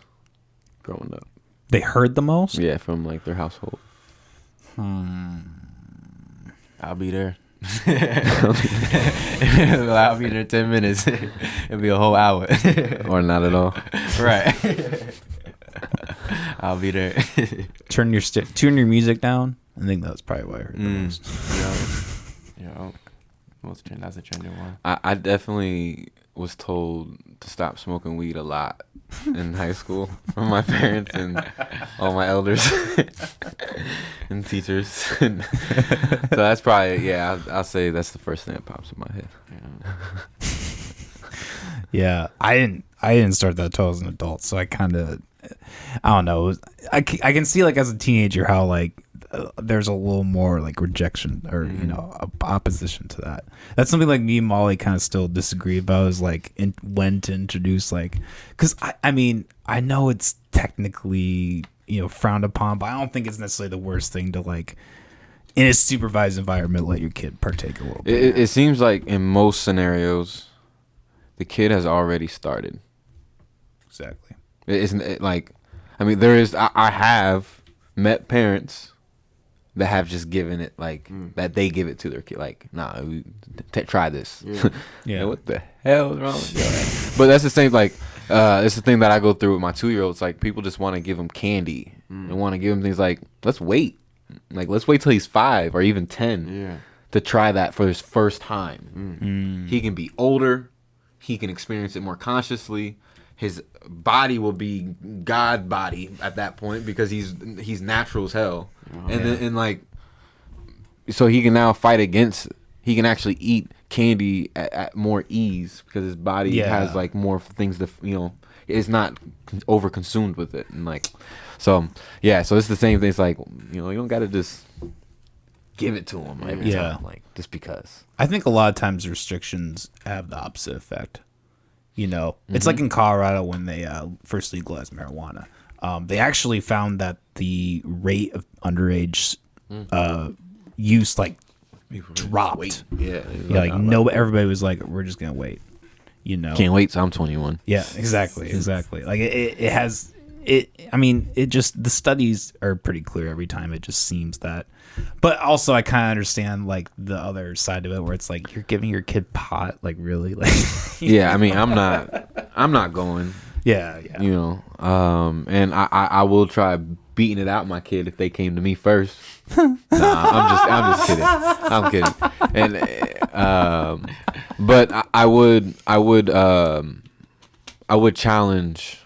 growing up? They heard the most? Yeah, from like their household. I'll be there. I'll be there 10 minutes. It'll be a whole hour. Or not at all. Right. I'll be there. Turn your music down. I think that's probably what I heard the most. That's a trending one. I definitely was told to stop smoking weed a lot in high school from my parents and all my elders and teachers. So that's probably, I'll say that's the first thing that pops in my head. Yeah, I didn't start that until I was an adult, so I kind of, I don't know. I can see like as a teenager how like there's a little more like rejection or opposition to that. That's something like me and Molly kind of still disagree about, is like when to introduce, like, because I mean I know it's technically frowned upon, but I don't think it's necessarily the worst thing to like in a supervised environment let your kid partake a little bit. It seems like in most scenarios the kid has already started. Exactly. I have met parents that have just given it like that they give it to their kid, like, nah, try this. Yeah. What the hell is wrong with you? But that's the same, like it's the thing that I go through with my 2-year-olds. Like, people just want to give him candy and want to give him things like, let's wait till he's 5 or even 10 to try that for his first time. He can be older, he can experience it more consciously. His body will be God body at that point because he's natural as hell. And like, so he can now fight against. He can actually eat candy at more ease because his body has like more things to it's not over consumed with it, and like, so it's the same thing. It's like, you don't got to just give it to him every time, like, just because. I think a lot of times restrictions have the opposite effect. It's like in Colorado when they first legalized marijuana. They actually found that the rate of underage use like dropped. Wait. Everybody was like, we're just gonna wait. Can't wait till I'm 21. Yeah, exactly. Like it has. I mean, it just, the studies are pretty clear every time. It just seems that. But also, I kind of understand like the other side of it, where it's like you're giving your kid pot, like, really, like. Yeah, I mean, I'm not going. Yeah, yeah. You know, and I will try beating it out my kid if they came to me first. Nah, I'm just kidding. I'm kidding. And but I would challenge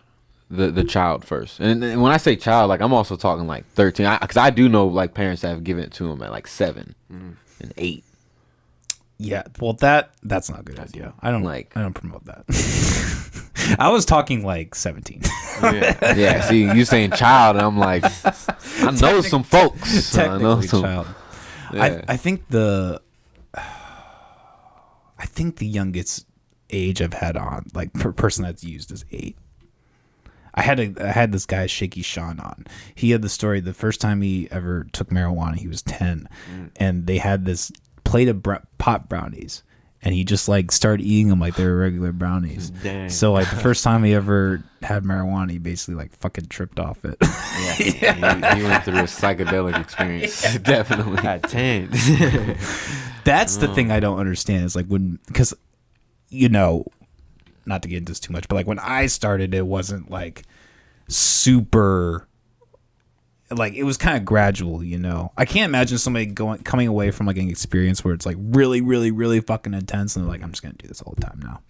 the child first. And when I say child, like I'm also talking like 13, because I do know like parents that have given it to them at like 7 and 8. Yeah, well that's not a good idea. I don't promote that. I was talking like 17. Yeah. See, you saying child, and I'm like, I know some folks. I know some child. Yeah. I think the youngest age I've had on like per person that's used is 8. I had this guy Shaky Sean on. He had the story the first time he ever took marijuana. He was 10, and they had this plate of pot brownies, and he just like started eating them like they were regular brownies. Dang. So like the first time he ever had marijuana, he basically like fucking tripped off it. Yeah. He went through a psychedelic experience. Definitely. At 10. That's the thing I don't understand is like because you know, not to get into this too much, but like when I started, it wasn't like super. Like it was kind of gradual, you know. I can't imagine somebody coming away from like an experience where it's like really, really, really fucking intense, and they're like, "I'm just gonna do this all the time now."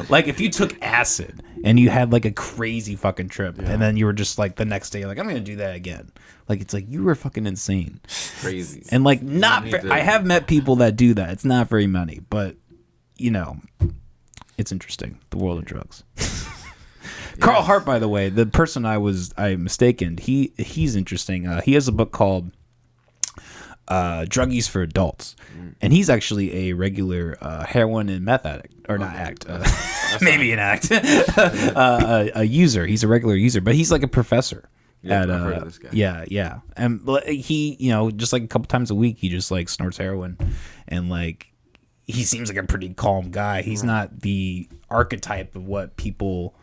Like if you took acid and you had like a crazy fucking trip, and then you were just like the next day, you're like, "I'm gonna do that again." Like it's like you were fucking insane, Crazy. and like I have met people that do that. It's not very many, but you know, it's interesting. The world of drugs. Carl Hart, by the way, the person I mistaken, he's interesting. He has a book called Drug Use for Adults, and he's actually a regular heroin and meth addict, or not addict, maybe an addict, a user. He's a regular user, but he's like a professor. Yeah, I've heard of this guy. Yeah, and he, you know, just like a couple times a week, he just like snorts heroin, and like he seems like a pretty calm guy. He's not the archetype of what people.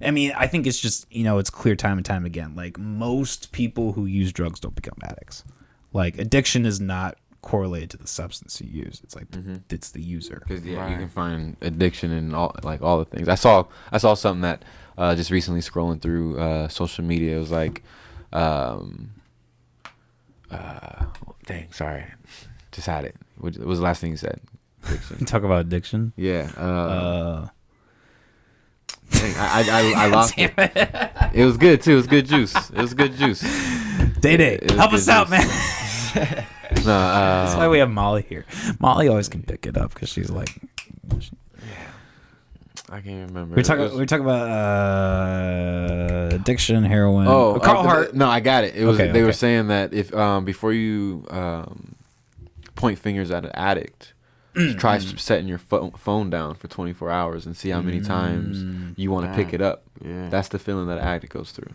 I mean, I think it's just, you know, it's clear time and time again. Like, most people who use drugs don't become addicts. Like, addiction is not correlated to the substance you use. It's like, it's the user. Because, you can find addiction in all the things. I saw something that just recently scrolling through social media. It was like, dang, sorry. Just had it. What was the last thing you said? Addiction. Talk about addiction? Yeah. Dang, I lost it. It was good too. It was good juice. Day, help us out, man. No, that's why we have Molly here. Molly always can pick it up because she's like, I can't remember. We're talking about addiction, heroin. Oh, Carl Hart. No, I got it. It was Okay. were saying that if before you point fingers at an addict, try setting your phone down for 24 hours and see how many times you want to pick it up. Yeah. That's the feeling that an addict goes through.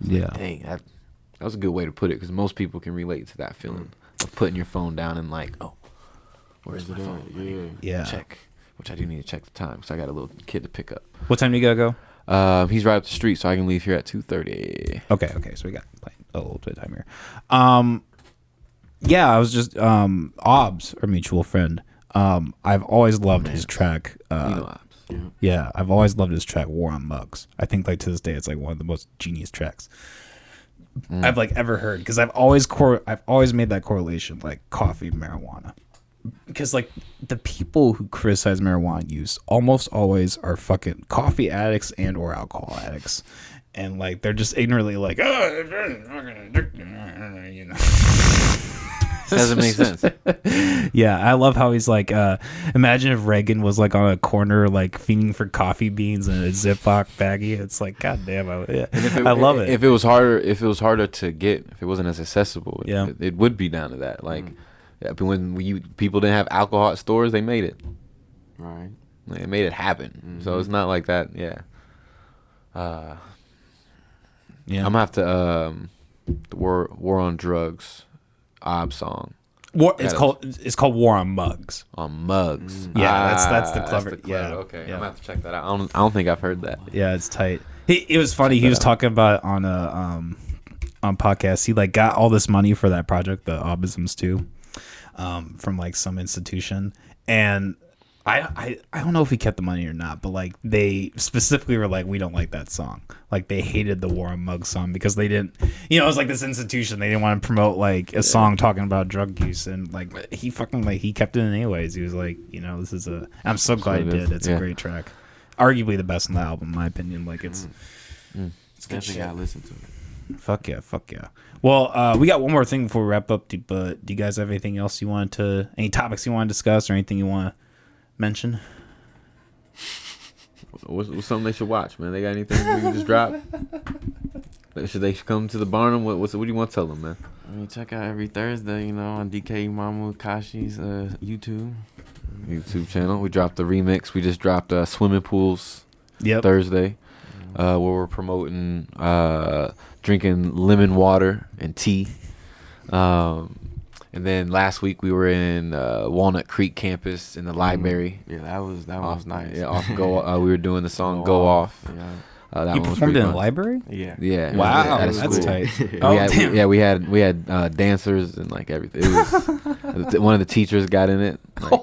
Yeah. Dang, that was a good way to put it, because most people can relate to that feeling of putting your phone down and like, oh, where's my phone? Yeah. Check. Which I do need to check the time, so I got a little kid to pick up. What time do you gotta go? He's right up the street, so I can leave here at 2:30. Okay. So we got a little bit of time here. Yeah, I was just Obs, our mutual friend. I've always loved his track. Yeah, I've always loved his track "War on Mugs." I think like to this day, it's like one of the most genius tracks I've like ever heard, because I've always made that correlation, like coffee, marijuana, because like the people who criticize marijuana use almost always are fucking coffee addicts and or alcohol addicts, and like they're just ignorantly like, oh, you know. Doesn't make sense. Yeah, I love how he's like, imagine if Reagan was like on a corner like feeding for coffee beans in a Ziploc baggie. It's like, god damn, I love it. If it was harder to get, if it wasn't as accessible, it would be down to that. Like, when people didn't have alcohol at stores, they made it. Right. They made it happen. So it's not like that. Yeah. I'm gonna have to the war on drugs. Song. It's called War on Mugs. On Mugs. Yeah, that's the clever. Yeah. Okay. I'm gonna have to check that out. I don't think I've heard that. Yeah, it's tight. It was funny. He was talking about it on a on podcast. He like got all this money for that project, the Obisms too, from like some institution, and I don't know if he kept the money or not, but like they specifically were like, we don't like that song. Like they hated the War on Mugs song because they didn't, it was like this institution. They didn't want to promote like a song talking about drug use, and like he fucking like he kept it in anyways. He was like, this is I'm so glad he did. It's a great track, arguably the best on the album, in my opinion. Like it's definitely gotta listen to it. Fuck yeah. Well, we got one more thing before we wrap up. But do you guys have anything else you wanted to, any topics you want to discuss or anything you want to mention? What's something they should watch, man? They got anything we can just drop? Should they come to the Barnum? What do you want to tell them, man? I mean, check out every Thursday, on DK Mamu Kashi's YouTube channel. We dropped the remix. We just dropped Swimming Pools Thursday, where we're promoting drinking lemon water and tea. And then last week we were in Walnut Creek campus in the library. Yeah, that was nice. Yeah, we were doing the song "Go Off." Yeah. You performed in the library? Yeah. Yeah. Wow, at a that's school. tight. We had dancers and like everything. It was one of the teachers got in it. Like,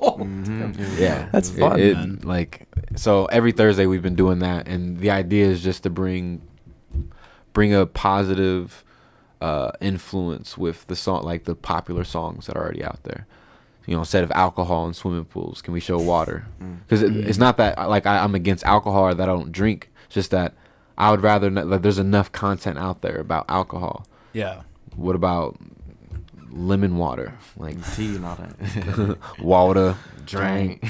yeah, that's fun, man. Like, so every Thursday we've been doing that, and the idea is just to bring a positive influence with the song, like the popular songs that are already out there. Instead of alcohol and swimming pools, can we show water? Because it's not that like I'm against alcohol or that I don't drink. It's just that I would rather like there's enough content out there about alcohol. Yeah. What about lemon water, like tea and all that? Water, drink.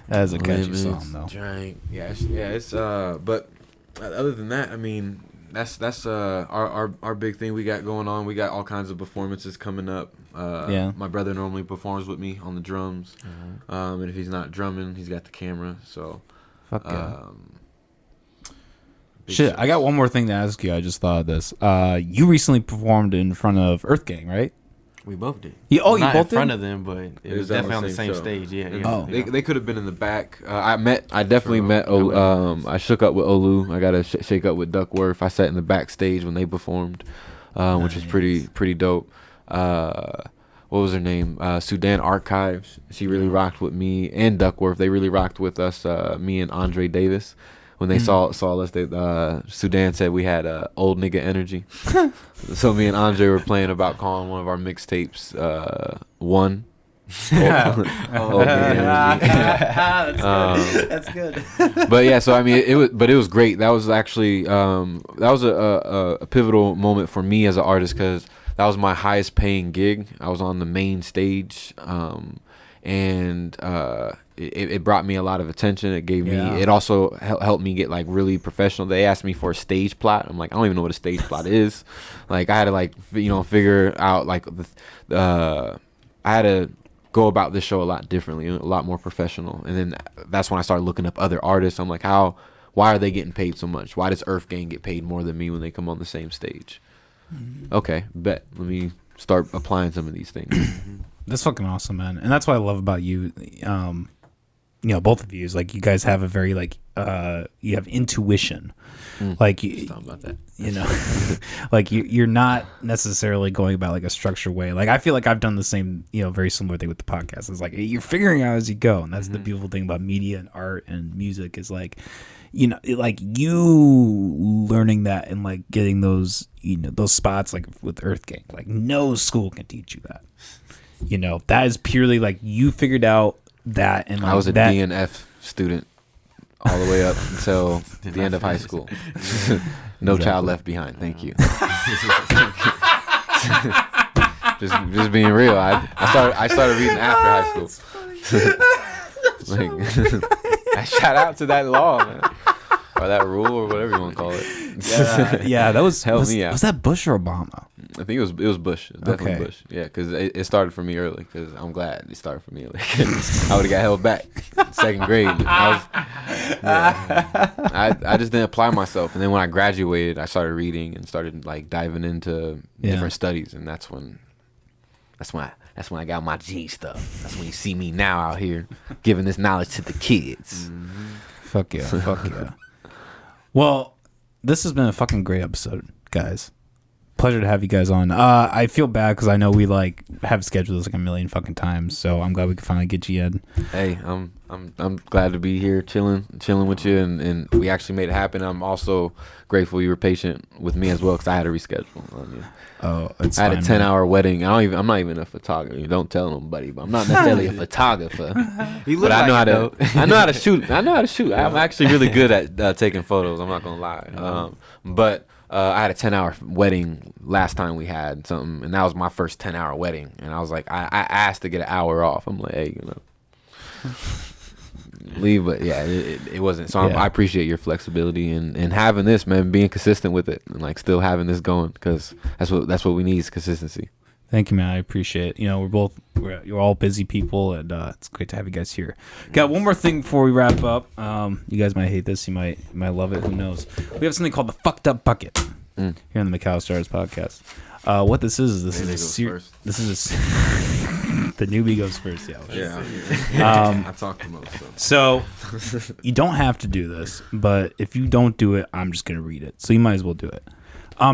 That's a catchy song, though. Drink. It's but other than that, I mean, that's our big thing we got going on. We got all kinds of performances coming up. My brother normally performs with me on the drums, and if he's not drumming, he's got the camera. So, fuck yeah. Shit, I got one more thing to ask you. I just thought of this. You recently performed in front of Earthgang, right? We both did. You not both in did? front of them, but it was definitely on the same show. stage. Yeah. Oh. They could have been in the back. I definitely met. I shook up with Olu. I got to shake up with Duckworth. I sat in the backstage when they performed, which is pretty dope. What was her name? Sudan Archives. She really rocked with me and Duckworth. They really rocked with us. Me and Andre Davis. When they saw us, Sudan said we had old nigga energy. So me and Andre were playing about calling one of our mixtapes One. Old nigga energy. That's good. But yeah, so I mean, it was great. That was actually a pivotal moment for me as an artist because that was my highest paying gig. I was on the main stage, and it brought me a lot of attention. It gave me. It also helped me get like really professional. They asked me for a stage plot. I'm like, I don't even know what a stage plot is. Like I had to like figure out like I had to go about this show a lot differently, a lot more professional. And then that's when I started looking up other artists. I'm like, why are they getting paid so much? Why does Earthgang get paid more than me when they come on the same stage? Okay, bet. Let me start applying some of these things. That's fucking awesome, man. And that's what I love about you. Both of you is like you guys have a very like you have intuition. Like you talking about that. like you're not necessarily going about like a structured way. Like I feel like I've done the same, very similar thing with the podcast. It's like you're figuring out as you go, and that's the beautiful thing about media and art and music is like, like you learning that and like getting those, those spots like with Earthgang. Like no school can teach you that. That is purely like you figured out that, and like, I was a DNF student all the way up until the end of high school. No child left behind. Thank you. just being real. I started reading after high school. Like, shout out to that law, man, or that rule, or whatever you want to call it. Yeah, that was help me out. Was that Bush or Obama? I think it was Bush. It was definitely Okay. Bush. Yeah, because it started for me early. Because I'm glad it started for me early. I would have got held back second grade. I just didn't apply myself. And then when I graduated, I started reading and started like diving into different studies. And that's when I got my G stuff. That's when you see me now out here giving this knowledge to the kids. Fuck yeah. Well, this has been a fucking great episode, guys. pleasure to have you guys on. I feel bad because I know we like have scheduled this like a million fucking times, so I'm glad we could finally get you in. Hey, I'm glad to be here, chilling with you, and we actually made it happen. I'm also grateful you were patient with me as well because I had to reschedule on you. Oh, it's I had fine, a 10-hour wedding. I'm not even a photographer. Don't tell nobody, but I'm not necessarily a photographer. But I know how to. I know how to shoot. I'm actually really good at taking photos. I'm not gonna lie. But I had a 10-hour wedding last time we had something, and that was my first 10-hour wedding. And I was like, I asked to get an hour off. I'm like, hey, leave, but yeah, it wasn't. So I appreciate your fluxibility and having this, man, being consistent with it, and like still having this going, because that's what we need is consistency. Thank you, man. I appreciate it. You're all busy people, and it's great to have you guys here. Got one more thing before we wrap up. You guys might hate this. You might love it. Who knows? We have something called the Fucked Up Bucket here on the McAllister's podcast. What this is the newbie goes first. Yeah. I talk the most. So you don't have to do this, but if you don't do it, I'm just gonna read it. So you might as well do it.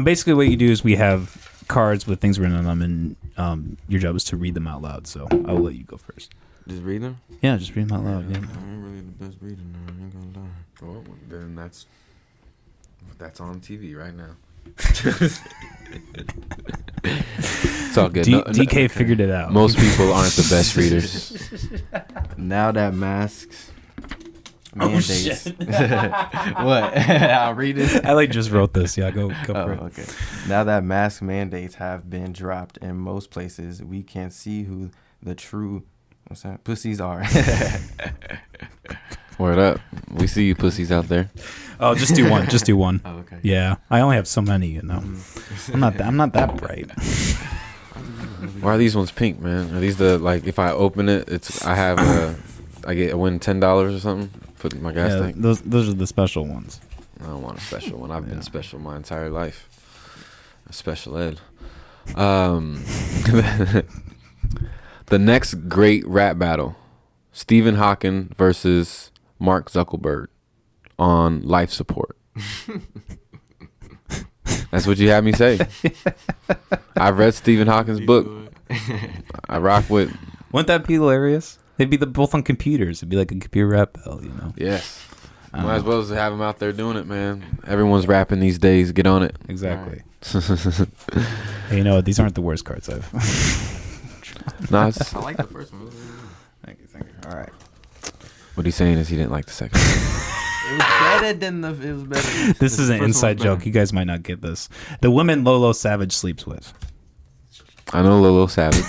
Basically, what you do is we have cards with things written on them, and your job is to read them out loud. So I will let you go first. Just read them? Yeah, just read them out loud. Yeah. I ain't really the best reader now. I ain't gonna lie. Well, then that's on TV right now. It's all good. DK figured it out. Most people aren't the best readers. Now that masks mandates. shit. What? I'll read it. I just wrote this. Yeah, go for it. Okay. Now that mask mandates have been dropped in most places, we can see who the true pussies are. Word up. We see you pussies out there. Oh, just do one. Just do one. Oh, okay. Yeah, I only have so many. I'm not that bright. Why are these ones pink, man? Are these the, like, if I open it, I win $10 or something? Put in my gas tank. Those are the special ones. I don't want a special one. I've been special my entire life. Special ed. The next great rap battle: Stephen Hawking versus Mark Zuckerberg on life support. That's what you had me say. I've read Stephen Hawking's book. I rock with. Wouldn't that be hilarious? They'd be both on computers. It'd be like a computer rap battle, Yes. Might as well have them out there doing it, man. Everyone's rapping these days. Get on it. Exactly. Hey, these aren't the worst cards I've. No, I like the first one. Thank you. All right. What he's saying is he didn't like the second one. It was better than it was better. This is an inside joke. You guys might not get this. The woman Lolo Savage sleeps with. I know Lolo Savage.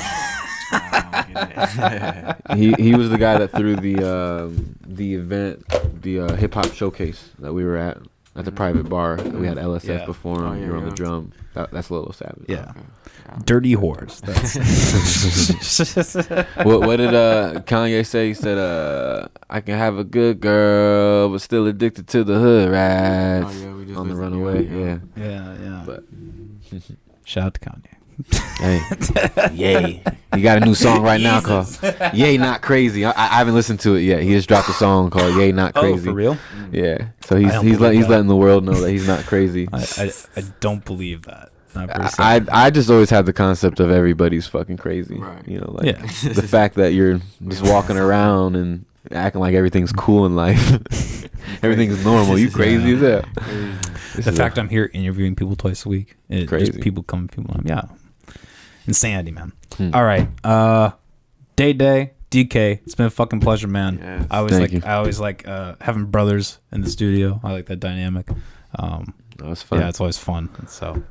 He was the guy that threw the event, the hip hop showcase that we were at the private bar. We had LSF perform. You're on the drum. That's Lolo Savage. Yeah. Dirty whores. What did Kanye say? He said, "I can have a good girl, but still addicted to the hood rats." We just on the listened runaway. to it, Yeah. But Shout out to Kanye. hey, yay! He got a new song right now called "Yay Not Crazy." I haven't listened to it yet. He just dropped a song called "Yay Not Crazy." Oh, for real? Yeah. So he's letting the world know that he's not crazy. I don't believe that. I just always had the concept of everybody's fucking crazy. Right. The fact that you're just walking around and acting like everything's cool in life. Everything's normal. You crazy as hell. The fact I'm here interviewing people twice a week. Crazy. Just people come, yeah. Insanity, man. All right. Day, DK. It's been a fucking pleasure, man. Yes. I always like having brothers in the studio. I like that dynamic. That was fun. Yeah, it's always fun. So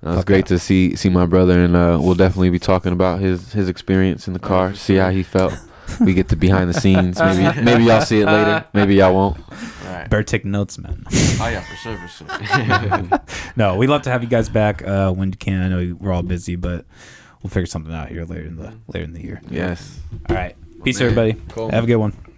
it was great to see my brother, and we'll definitely be talking about his experience in the car, see how he felt. We get the behind the scenes. Maybe y'all see it later. Maybe y'all won't. Right. better take notes, man. Oh yeah, for sure. No, we'd love to have you guys back when you can. I know we're all busy, but we'll figure something out here later in the year. Yes. All right. Peace, everybody. Cool. Have a good one.